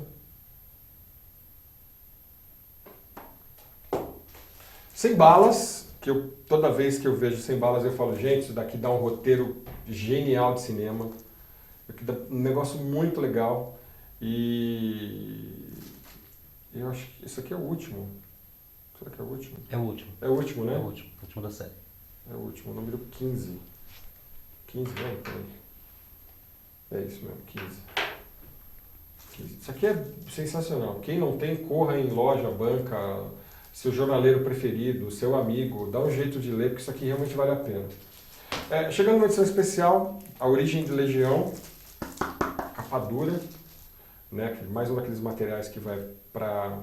Sem Balas, que toda vez que eu vejo Sem Balas eu falo, gente, isso daqui dá um roteiro genial de cinema. Um negócio muito legal. E eu acho que esse aqui é o último. Será que é o último? É o último. É o último, né? É o último da série. É o último, número 15. 15, né? É isso mesmo, 15. Isso aqui é sensacional. Quem não tem, corra em loja, banca, seu jornaleiro preferido, seu amigo, dá um jeito de ler, porque isso aqui realmente vale a pena. Chegando numa edição especial, A Origem de Legião, capa dura, né? Mais um daqueles materiais que vai para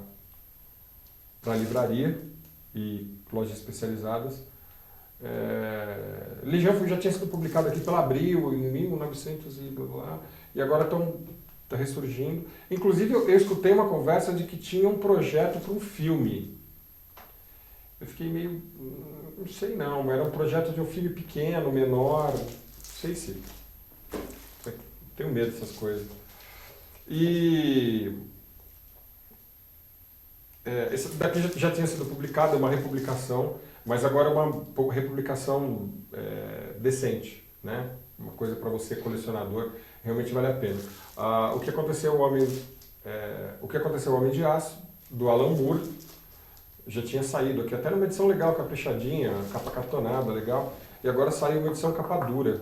livraria e lojas especializadas. Legião já tinha sido publicado aqui pela Abril em 1900 e blá, blá, e agora está ressurgindo. Inclusive eu escutei uma conversa de que tinha um projeto para um filme. Eu fiquei meio, não sei não, era um projeto de um filme pequeno, menor, não sei se... Tenho medo dessas coisas. E esse daqui já tinha sido publicado, é uma republicação, mas agora é uma republicação decente, né? Uma coisa para você, colecionador, realmente vale a pena. O que aconteceu ao Homem de Aço, do Alan Moore, já tinha saído aqui, até numa edição legal, caprichadinha, capa cartonada, legal, e agora saiu uma edição capa dura,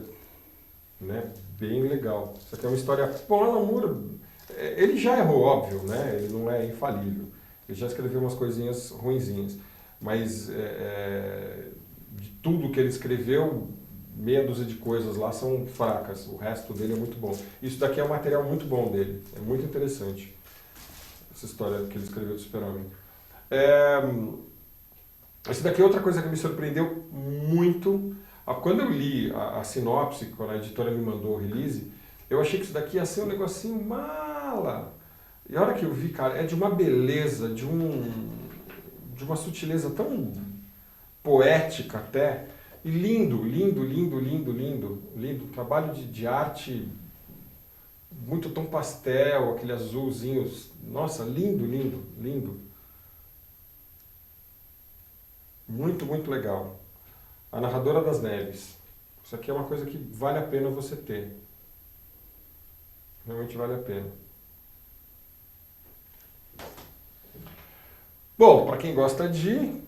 né? Bem legal. Isso aqui é uma história... Bom, Alan Moore, ele já errou, óbvio, né? Ele não é infalível. Ele já escreveu umas coisinhas ruinzinhas. Mas de tudo que ele escreveu, meia dúzia de coisas lá são fracas, o resto dele é muito bom. Isso daqui é um material muito bom dele, é muito interessante, essa história que ele escreveu do Super-Homem. Esse daqui é outra coisa que me surpreendeu muito. Quando eu li a sinopse, quando a editora me mandou o release, eu achei que isso daqui ia ser um negocinho mala. E a hora que eu vi, cara, é de uma beleza, de uma sutileza tão poética até, e lindo, lindo, lindo, lindo, lindo, lindo. Trabalho de arte, muito tom pastel, aquele azulzinho, nossa, lindo, lindo, lindo. Muito, muito legal. A Narradora das Neves. Isso aqui é uma coisa que vale a pena você ter. Realmente vale a pena. Bom, para quem gosta de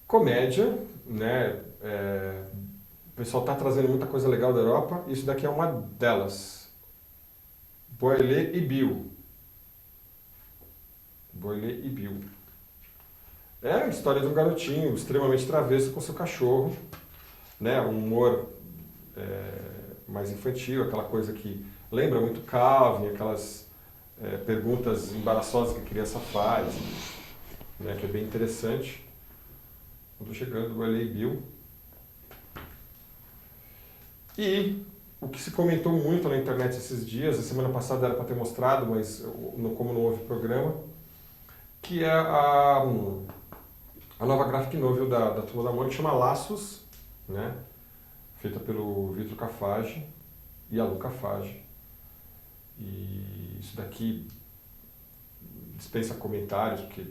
comédia, né? O pessoal está trazendo muita coisa legal da Europa. Isso daqui é uma delas. Boilet e Bill. Boilet e Bill. É a história de um garotinho extremamente travesso com seu cachorro, né? Um humor mais infantil, aquela coisa que lembra muito Calvin, aquelas perguntas embaraçosas que a criança faz, né? Que é bem interessante. Estou chegando, Boilet e Bill. E o que se comentou muito na internet esses dias, a semana passada era para ter mostrado, mas como não houve programa, que é a nova graphic novel da Turma da Mônica, chama Laços, né? Feita pelo Vitor Cafage e a Lu Cafage. E isso daqui dispensa comentários, porque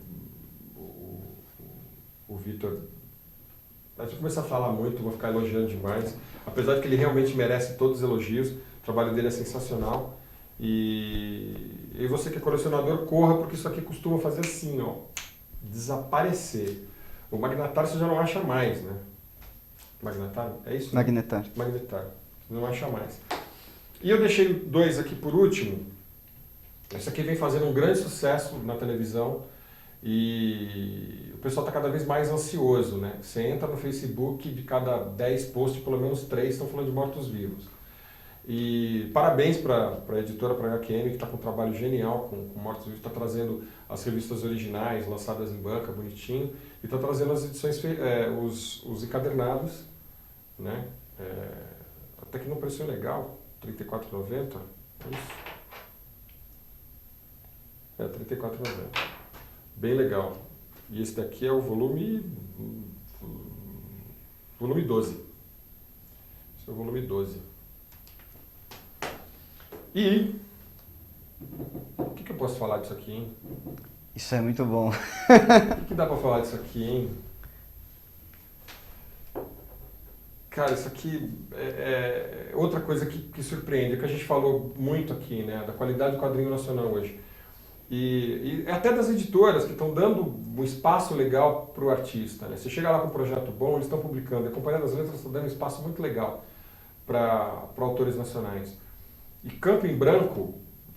o Vitor... A gente começar a falar muito, vou ficar elogiando demais, apesar de que ele realmente merece todos os elogios, o trabalho dele é sensacional. E você que é colecionador, corra, porque isso aqui costuma fazer assim, ó, desaparecer. O magnetário você já não acha mais, né? Magnetário? É isso? Magnetário. Magnetário. Você não acha mais. E eu deixei dois aqui por último. Esse aqui vem fazendo um grande sucesso na televisão e o pessoal está cada vez mais ansioso, né? Você entra no Facebook, de cada 10 posts, pelo menos 3 estão falando de mortos-vivos. E parabéns para a editora, para a HQM, que está com um trabalho genial com Mortos-Vivos, está trazendo as revistas originais, lançadas em banca, bonitinho, e está trazendo as edições, os encadernados, né? Até que num preço legal, R$ 34,90, é isso? R$ 34,90. Bem legal. E esse daqui é o volume 12. Esse é o volume 12. E o que eu posso falar disso aqui, hein? Isso é muito bom. O que dá pra falar disso aqui, hein? Cara, isso aqui é outra coisa que surpreende, que a gente falou muito aqui, né? Da qualidade do quadrinho nacional hoje. E até das editoras que estão dando um espaço legal para o artista, né? Você chega lá com um projeto bom, eles estão publicando. A Companhia das Letras está dando um espaço muito legal para autores nacionais. E Campo em Branco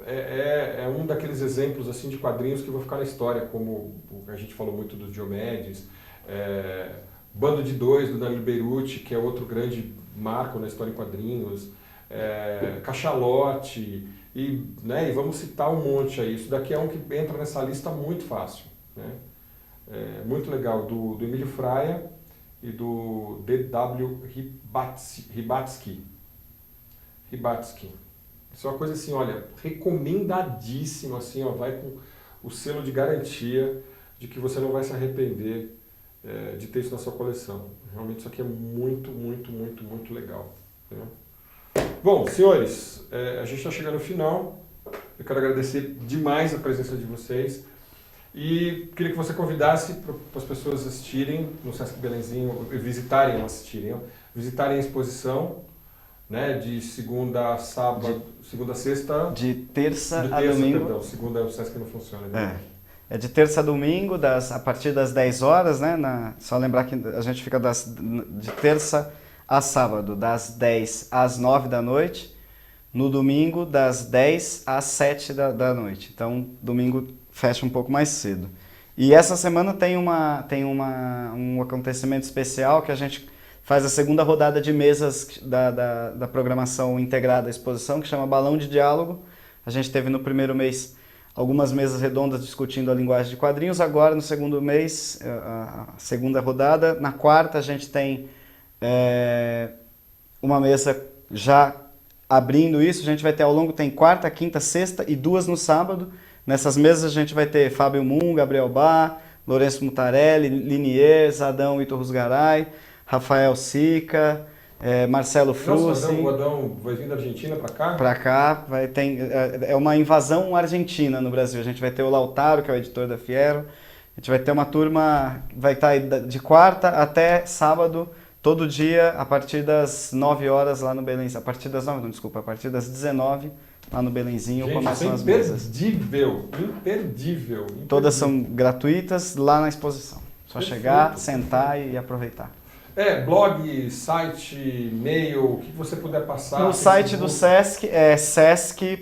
é um daqueles exemplos assim de quadrinhos que vão ficar na história, como a gente falou muito do Diomedes, Bando de Dois, do Danilo Beruti, que é outro grande marco na história em quadrinhos, Cachalote, e vamos citar um monte aí. Isso daqui é um que entra nessa lista muito fácil, né? Muito legal, do Emílio Fraia e do D.W. Ribatsky. Isso é uma coisa assim, olha, recomendadíssimo, assim, ó, vai com o selo de garantia de que você não vai se arrepender de ter isso na sua coleção. Realmente isso aqui é muito, muito, muito, muito legal, né? Bom, senhores, a gente está chegando ao final. Eu quero agradecer demais a presença de vocês e queria que você convidasse para as pessoas assistirem no Sesc Belenzinho, visitarem a exposição, né, de segunda a sábado, segunda a sexta... De terça a domingo. Perdão, segunda o Sesc não funciona. Né? É de terça a domingo, a partir das 10 horas, né? Só lembrar que a gente fica de terça a sábado, das 10 às 9 da noite, no domingo, das 10 às 7 da noite. Então, domingo fecha um pouco mais cedo. E essa semana tem um acontecimento especial que a gente faz a segunda rodada de mesas da programação integrada da exposição, que chama Balão de Diálogo. A gente teve no primeiro mês algumas mesas redondas discutindo a linguagem de quadrinhos. Agora, no segundo mês, a segunda rodada. Na quarta, a gente tem uma mesa já abrindo isso. A gente vai ter ao longo, tem quarta, quinta, sexta e 2 no sábado. Nessas mesas a gente vai ter Fábio Moon, Gabriel Bá, Lourenço Mutarelli, Liniers, Adão Iturrusgaray, Rafael Sica, Marcelo Frussi. O Adão vai vir da Argentina para cá? Para cá, é uma invasão argentina no Brasil. A gente vai ter o Lautaro, que é o editor da Fiero. A gente vai ter uma turma, vai estar de quarta até sábado, todo dia, a partir das 9 horas lá no Belenzinho. A partir das 9, não, desculpa, a partir das 19 lá no Belenzinho. Gente, começam as mesas. Imperdível. Todas são gratuitas lá na exposição. Só chegar, sentar e aproveitar. Blog, site, e-mail, o que você puder passar. No site do Sesc é sescsp.org.br.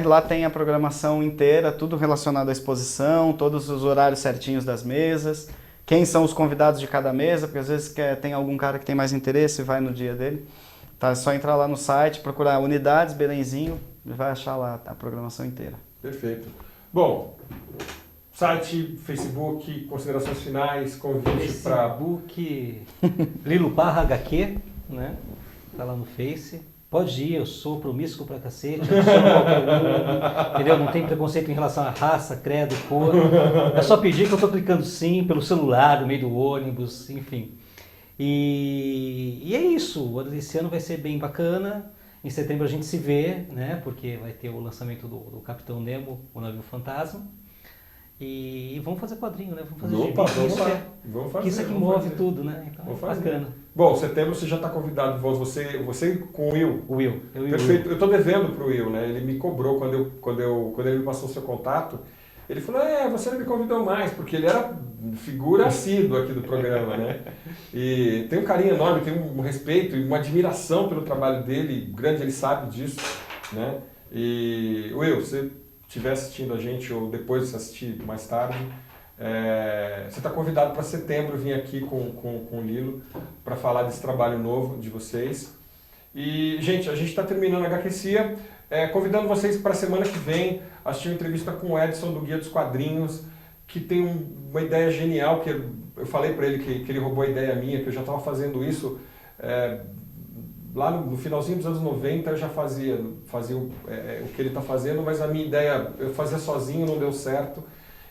Lá tem a programação inteira, tudo relacionado à exposição, todos os horários certinhos das mesas, quem são os convidados de cada mesa, porque às vezes tem algum cara que tem mais interesse e vai no dia dele. Tá, é só entrar lá no site, procurar Unidades, Belenzinho, e vai achar lá a programação inteira. Perfeito. Bom, site, Facebook, considerações finais, convite para... Facebook, Lilo Parra HQ, né? Tá lá no Face. Pode ir, eu sou promíscuo pra cacete, eu sou qualquer um, entendeu? Não tem preconceito em relação à raça, credo, cor. É só pedir que eu tô clicando sim pelo celular, no meio do ônibus, enfim. E é isso, esse ano vai ser bem bacana. Em setembro a gente se vê, né? Porque vai ter o lançamento do Capitão Nemo, o navio fantasma. E vamos fazer quadrinho, né? Vamos fazer vamos fazer. Isso é que move tudo, né? Então, bacana. Bom, setembro você já está convidado, você com o Will. O Will. Perfeito. Eu estou devendo para o Will, né? Ele me cobrou quando ele me passou o seu contato. Ele falou, você não me convidou mais, porque ele era figura assídua aqui do programa, né? E tem um carinho enorme, tem um respeito e uma admiração pelo trabalho dele, grande, ele sabe disso, né? E, Will, você estiver assistindo a gente ou depois de assistir mais tarde, você está convidado para setembro vir aqui com o Lilo para falar desse trabalho novo de vocês. E, gente, a gente está terminando a HQcia, convidando vocês para a semana que vem assistir uma entrevista com o Edson do Guia dos Quadrinhos, que tem uma ideia genial, que eu falei para ele que ele roubou a ideia minha, que eu já estava fazendo isso lá no finalzinho dos anos 90, eu já fazia o que ele está fazendo, mas a minha ideia, eu fazia sozinho, não deu certo.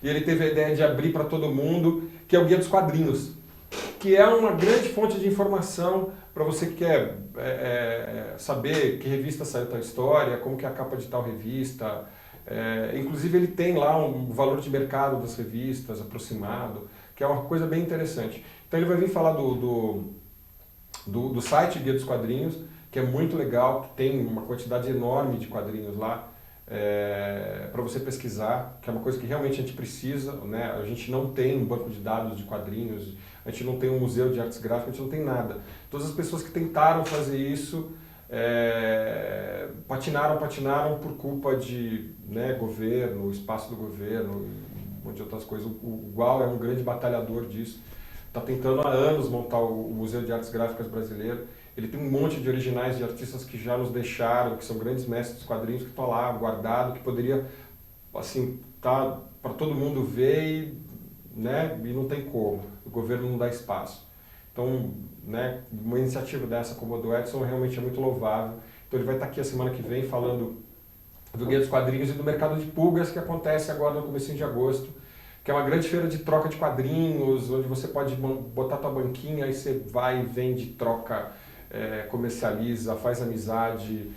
E ele teve a ideia de abrir para todo mundo, que é o Guia dos Quadrinhos, que é uma grande fonte de informação para você que quer saber que revista saiu tal história, como que é a capa de tal revista. Inclusive ele tem lá um valor de mercado das revistas aproximado, que é uma coisa bem interessante. Então ele vai vir falar do site Guia dos Quadrinhos, que é muito legal, que tem uma quantidade enorme de quadrinhos lá para você pesquisar, que é uma coisa que realmente a gente precisa, né? A gente não tem um banco de dados de quadrinhos, a gente não tem um museu de artes gráficas, a gente não tem nada. Todas as pessoas que tentaram fazer isso patinaram por culpa de governo, espaço do governo, um monte de outras coisas. O Gual é um grande batalhador disso. Está tentando há anos montar o Museu de Artes Gráficas Brasileiro. Ele tem um monte de originais de artistas que já nos deixaram, que são grandes mestres dos quadrinhos, que estão lá guardado, que poderia assim tá para todo mundo ver e não tem como. O governo não dá espaço. Então, uma iniciativa dessa como a do Edson realmente é muito louvável. Então ele vai estar aqui a semana que vem falando do Guia dos Quadrinhos e do Mercado de Pulgas, que acontece agora no comecinho de agosto, que é uma grande feira de troca de quadrinhos, onde você pode botar tua banquinha, aí você vai e vende, troca, comercializa, faz amizade,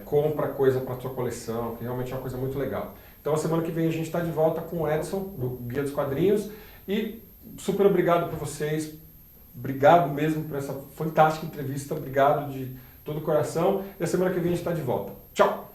compra coisa para tua coleção, que realmente é uma coisa muito legal. Então a semana que vem a gente está de volta com o Edson, do Guia dos Quadrinhos, e super obrigado por vocês, obrigado mesmo por essa fantástica entrevista, obrigado de todo o coração, e a semana que vem a gente está de volta. Tchau!